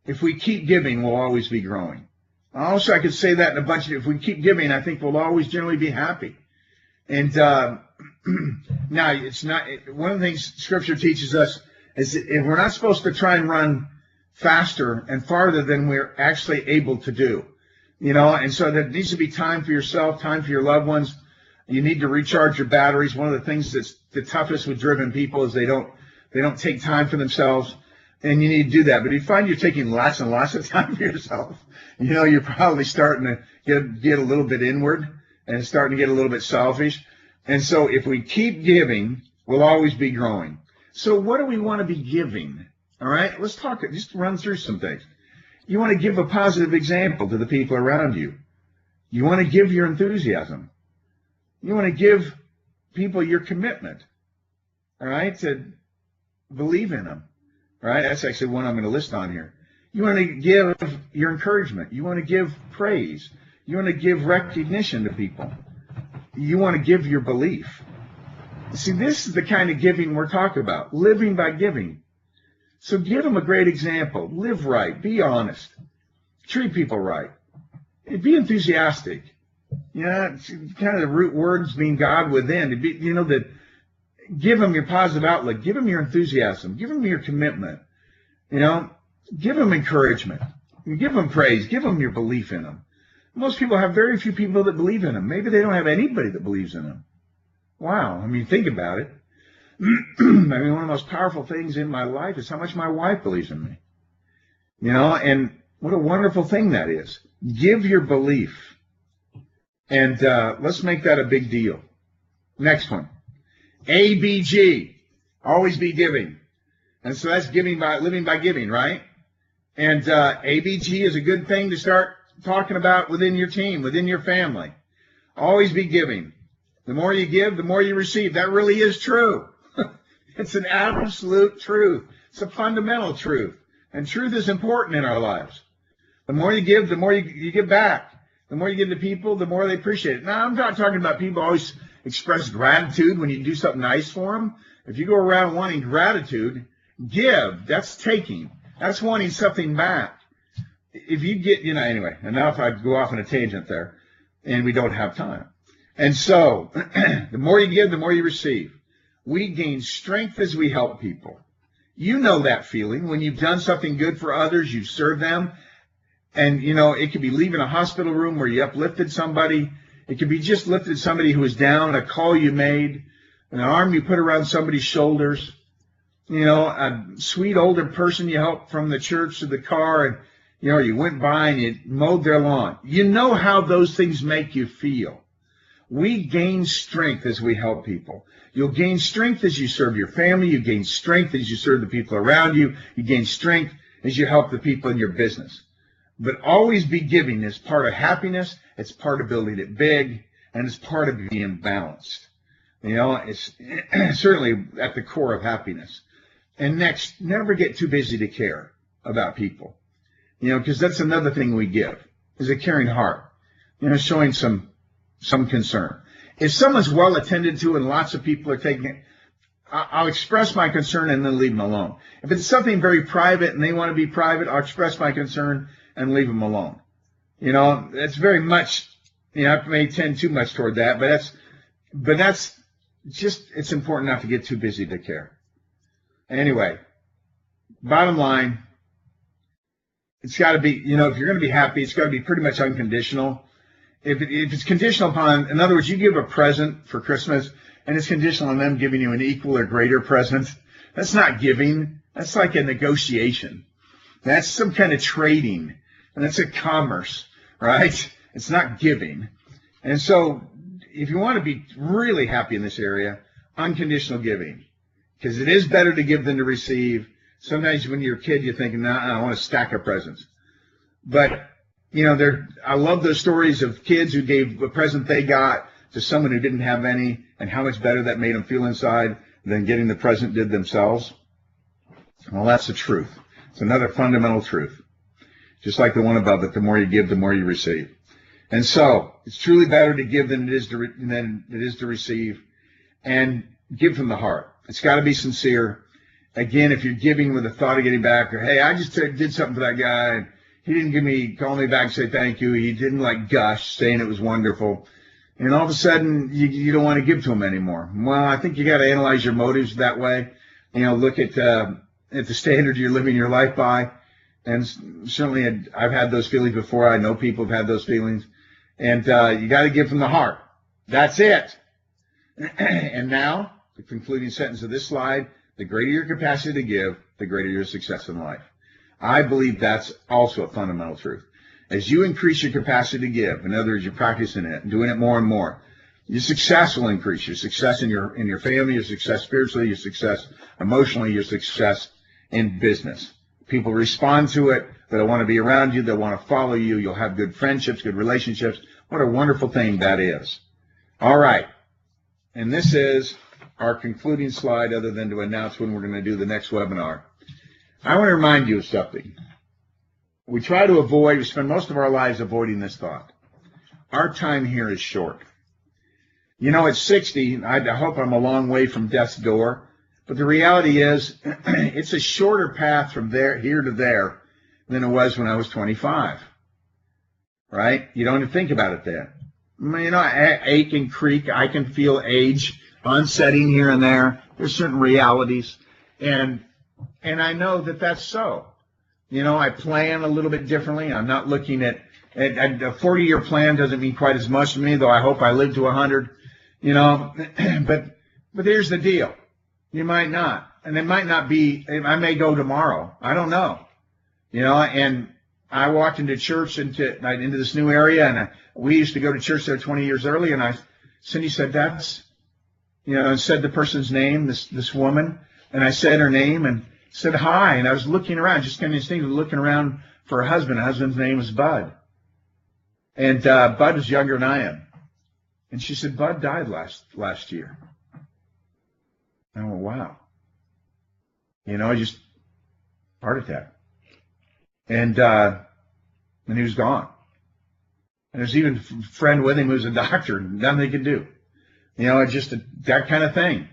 If we keep giving, we'll always be growing. Also, I could say that in a bunch of, if we keep giving, I think we'll always generally be happy. And now, it's not, one of the things Scripture teaches us is that if we're not supposed to try and run faster and farther than we're actually able to do. And so there needs to be time for yourself, time for your loved ones. You need to recharge your batteries. One of the things that's the toughest with driven people is they don't take time for themselves, and you need to do that. But if you find you're taking lots and lots of time for yourself, you're probably starting to get a little bit inward and starting to get a little bit selfish. And so if we keep giving, we'll always be growing. So what do we want to be giving? All right, let's talk, just run through some things. You want to give a positive example to the people around you. You want to give your enthusiasm. You want to give people your commitment, all right, to believe in them, all right? That's actually one I'm going to list on here. You want to give your encouragement. You want to give praise. You want to give recognition to people. You want to give your belief. See, this is the kind of giving we're talking about, living by giving. So give them a great example. Live right. Be honest. Treat people right. Be enthusiastic. Kind of the root words mean God within. That give them your positive outlook. Give them your enthusiasm. Give them your commitment. Give them encouragement. Give them praise. Give them your belief in them. Most people have very few people that believe in them. Maybe they don't have anybody that believes in them. Wow. Think about it. One of the most powerful things in my life is how much my wife believes in me. And what a wonderful thing that is. Give your belief. And let's make that a big deal. Next one. ABG. Always be giving. And so that's living by giving, right? And ABG is a good thing to start talking about within your team, within your family. Always be giving. The more you give, the more you receive. That really is true. It's an absolute truth. It's a fundamental truth. And truth is important in our lives. The more you give, the more you give back. The more you give to people, the more they appreciate it. Now, I'm not talking about people always express gratitude when you do something nice for them. If you go around wanting gratitude, give. That's taking. That's wanting something back. If you get, anyway, enough, I go off on a tangent there, and we don't have time. And so, the more you give, the more you receive. We gain strength as we help people. You know that feeling when you've done something good for others, you've served them, and, it could be leaving a hospital room where you uplifted somebody. It could be just lifted somebody who was down, a call you made, an arm you put around somebody's shoulders, a sweet older person you helped from the church to the car, and, you went by and you mowed their lawn. You know how those things make you feel. We gain strength as we help people. You'll gain strength as you serve your family. You gain strength as you serve the people around you. You gain strength as you help the people in your business. But always be giving is part of happiness. It's part of building it big, and it's part of being balanced. It's certainly at the core of happiness. And next, never get too busy to care about people. Because that's another thing we give, is a caring heart. Showing some concern. If someone's well attended to and lots of people are taking it, I'll express my concern and then leave them alone. If it's something very private and they want to be private, I'll express my concern and leave them alone. That's very much, I may tend too much toward that, but that's just, it's important not to get too busy to care. Anyway, bottom line, it's got to be, if you're going to be happy, it's got to be pretty much unconditional. If it's conditional upon, in other words, you give a present for Christmas and it's conditional on them giving you an equal or greater present, that's not giving. That's like a negotiation. That's some kind of trading, and that's a commerce, right? It's not giving. And so if you want to be really happy in this area, unconditional giving, because it is better to give than to receive. Sometimes when you're a kid, you're thinking, nah, I want to stack up presents. But I love those stories of kids who gave a present they got to someone who didn't have any, and how much better that made them feel inside than getting the present did themselves. Well, that's the truth. It's another fundamental truth. just like the one above it. The more you give, the more you receive. And so it's truly better to give than it is to receive, and give from the heart. It's got to be sincere. Again, if you're giving with the thought of getting back, or, hey, I just did something for that guy, and he didn't call me back and say thank you. He didn't like gush, saying it was wonderful. And all of a sudden, you don't want to give to him anymore. Well, I think you got to analyze your motives that way. Look at the standard you're living your life by. And certainly I've had those feelings before. I know people have had those feelings. And you got to give from the heart. That's it. And now, the concluding sentence of this slide, the greater your capacity to give, the greater your success in life. I believe that's also a fundamental truth. As you increase your capacity to give, in other words, you're practicing it and doing it more and more, your success will increase. Your success in your family, your success spiritually, your success emotionally, your success in business. People respond to it. They'll want to be around you. They'll want to follow you. You'll have good friendships, good relationships. What a wonderful thing that is. All right. And this is our concluding slide, other than to announce when we're going to do the next webinar. I want to remind you of something. We spend most of our lives avoiding this thought. Our time here is short. At 60, I hope I'm a long way from death's door, but the reality is it's a shorter path from here to there than it was when I was 25, right? You don't even think about it then. I ache and creak. I can feel age onsetting here and there. There's certain realities, and I know that that's so. I plan a little bit differently. I'm not looking at a 40-year plan doesn't mean quite as much to me, though I hope I live to 100, but here's the deal. You might not, and it might not be, I may go tomorrow. I don't know, and I walked into church, into this new area, and we used to go to church there 20 years early, and Cindy said, and said the person's name, this woman, and I said her name, and said hi, and I was looking around, just kind of instinctively looking around for her husband. Her husband's name was Bud. And Bud is younger than I am. And she said, Bud died last year. And I went, wow. Just heart attack. And he was gone. And there's even a friend with him who's a doctor, and nothing they could do. Just that kind of thing.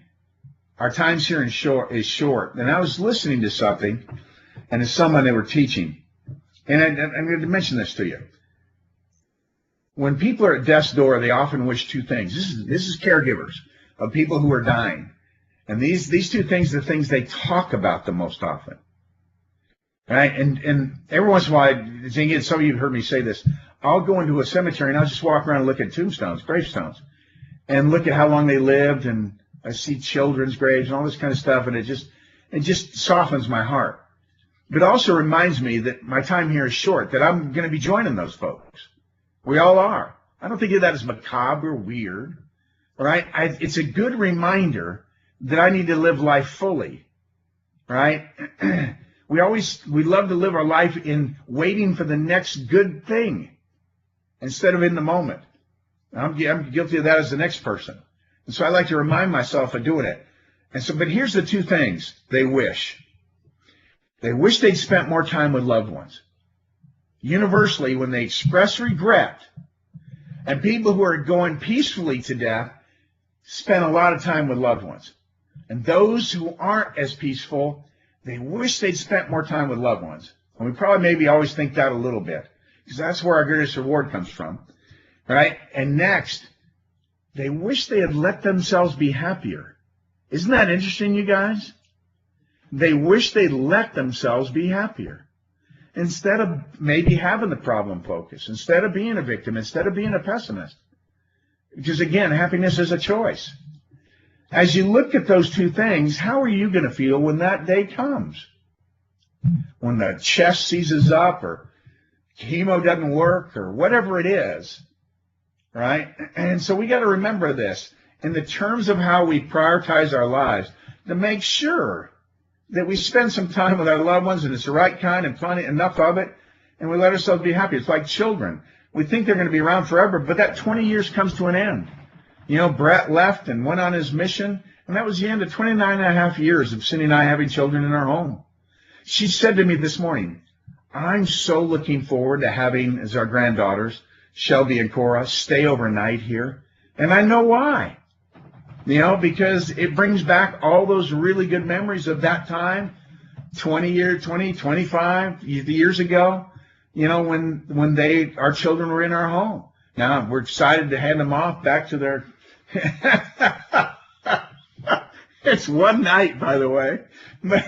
Our times here is short. And I was listening to something, and it's someone they were teaching. And I'm going to mention this to you. When people are at death's door, they often wish two things. This is caregivers of people who are dying. And these two things are the things they talk about the most often. Right? And every once in a while, again, some of you have heard me say this, I'll go into a cemetery and I'll just walk around and look at tombstones, gravestones, and look at how long they lived, and I see children's graves and all this kind of stuff, and it just softens my heart. But it also reminds me that my time here is short, that I'm going to be joining those folks. We all are. I don't think of that as macabre or weird. Right? It's a good reminder that I need to live life fully. Right? We love to live our life in waiting for the next good thing instead of in the moment. I'm guilty of that as the next person. And so I like to remind myself of doing it. But here's the two things they wish. They wish they'd spent more time with loved ones. Universally, when they express regret, and people who are going peacefully to death spend a lot of time with loved ones. And those who aren't as peaceful, they wish they'd spent more time with loved ones. And we probably maybe always think that a little bit, because that's where our greatest reward comes from. Right? And next, they wish they had let themselves be happier. Isn't that interesting, you guys? They wish they'd let themselves be happier. Instead of maybe having the problem focus, instead of being a victim, instead of being a pessimist. Because again, happiness is a choice. As you look at those two things, how are you going to feel when that day comes? When the chest seizes up, or chemo doesn't work, or whatever it is, right? And so we got to remember this in the terms of how we prioritize our lives, to make sure that we spend some time with our loved ones, and it's the right kind and plenty, enough of it, and we let ourselves be happy. It's like children. We think they're going to be around forever, but that 20 years comes to an end. Brett left and went on his mission, and that was the end of 29 and a half years of Cindy and I having children in our home. She said to me this morning, I'm so looking forward to having, as our granddaughters, Shelby and Cora, stay overnight here. And I know why. Because it brings back all those really good memories of that time, 25 years ago, when our children were in our home. Now we're excited to hand them off back to their, it's one night, by the way, but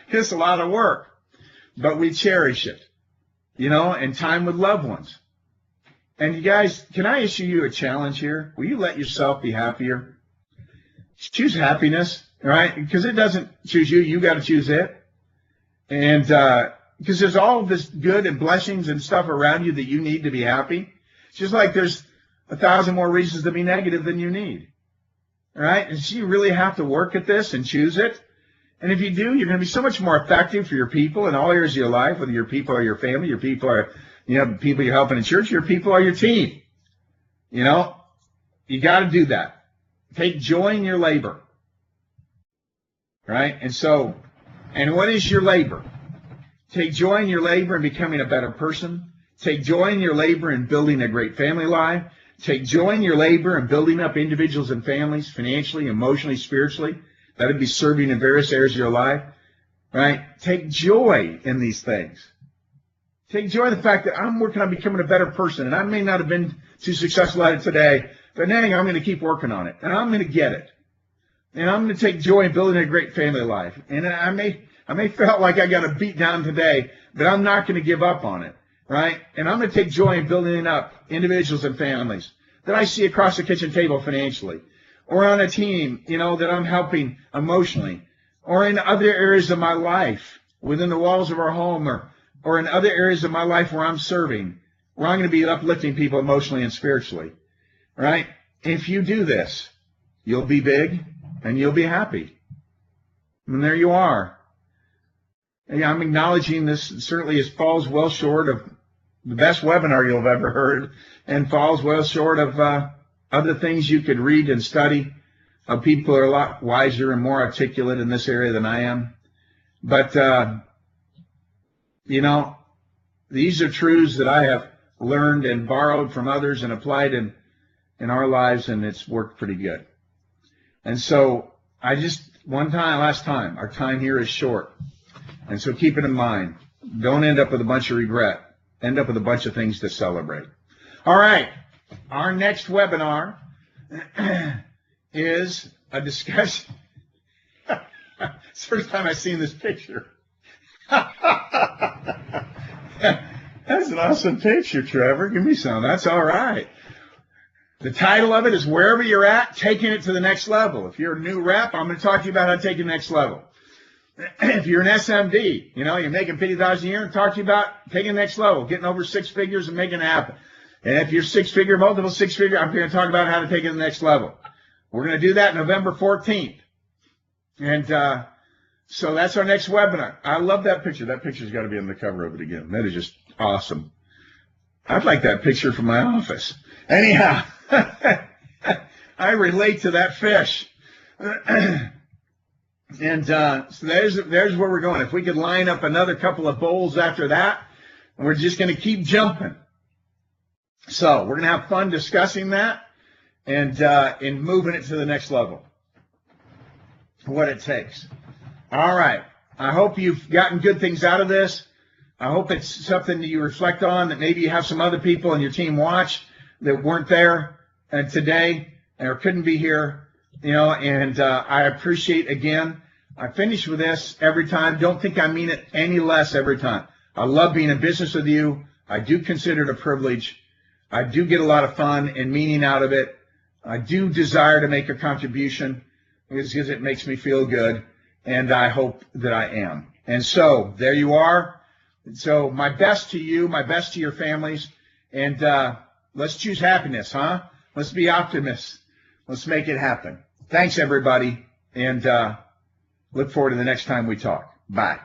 it's a lot of work, but we cherish it, and time with loved ones. And you guys, can I issue you a challenge here? Will you let yourself be happier? Choose happiness, right? Because it doesn't choose you. You got to choose it. And because there's all this good and blessings and stuff around you that you need to be happy. It's just like there's 1,000 more reasons to be negative than you need. All right? And so you really have to work at this and choose it. And if you do, you're going to be so much more effective for your people in all areas of your life, whether your people are your family, your people are, people you're helping in church, your people are your team. You got to do that. Take joy in your labor, right? And what is your labor? Take joy in your labor in becoming a better person. Take joy in your labor in building a great family life. Take joy in your labor in building up individuals and families financially, emotionally, spiritually. That would be serving in various areas of your life, right? Take joy in these things. Take joy in the fact that I'm working on becoming a better person, and I may not have been too successful at it today, but dang, I'm going to keep working on it, and I'm going to get it. And I'm going to take joy in building a great family life. And I may feel like I got a beat down today, but I'm not going to give up on it, right? And I'm going to take joy in building up individuals and families that I see across the kitchen table financially, or on a team, that I'm helping emotionally, or in other areas of my life, within the walls of our home, or in other areas of my life where I'm serving, where I'm going to be uplifting people emotionally and spiritually. Right? If you do this, you'll be big and you'll be happy. And there you are. Yeah, I'm acknowledging this certainly falls well short of the best webinar you'll have ever heard, and falls well short of other things you could read and study of people who are a lot wiser and more articulate in this area than I am. But, these are truths that I have learned and borrowed from others and applied in our lives, and it's worked pretty good. And so last time, our time here is short. And so keep it in mind. Don't end up with a bunch of regret. End up with a bunch of things to celebrate. All right. Our next webinar is a discussion. It's the first time I've seen this picture. That's an awesome picture, Trevor. Give me some. That's all right. The title of it is Wherever You're At, Taking It to the Next Level. If you're a new rep, I'm going to talk to you about how to take it to the next level. If you're an SMD, you're making $50,000 a year, and talk to you about taking the next level, getting over 6 figures and making it happen. And if you're multiple six figure, I'm going to talk about how to take it to the next level. We're going to do that November 14th. And so that's our next webinar. I love that picture. That picture's got to be on the cover of it again. That is just awesome. I'd like that picture from my office. Anyhow, I relate to that fish. And so there's where we're going. If we could line up another couple of bowls after that, we're just going to keep jumping. So we're going to have fun discussing that and in moving it to the next level, what it takes. All right. I hope you've gotten good things out of this. I hope it's something that you reflect on, that maybe you have some other people in your team watch that weren't there today or couldn't be here, and I appreciate, again, I finish with this every time. Don't think I mean it any less every time. I love being in business with you. I do consider it a privilege. I do get a lot of fun and meaning out of it. I do desire to make a contribution because it makes me feel good, and I hope that I am. And so there you are. So my best to you, my best to your families, and let's choose happiness, huh? Let's be optimists. Let's make it happen. Thanks, everybody, and look forward to the next time we talk. Bye.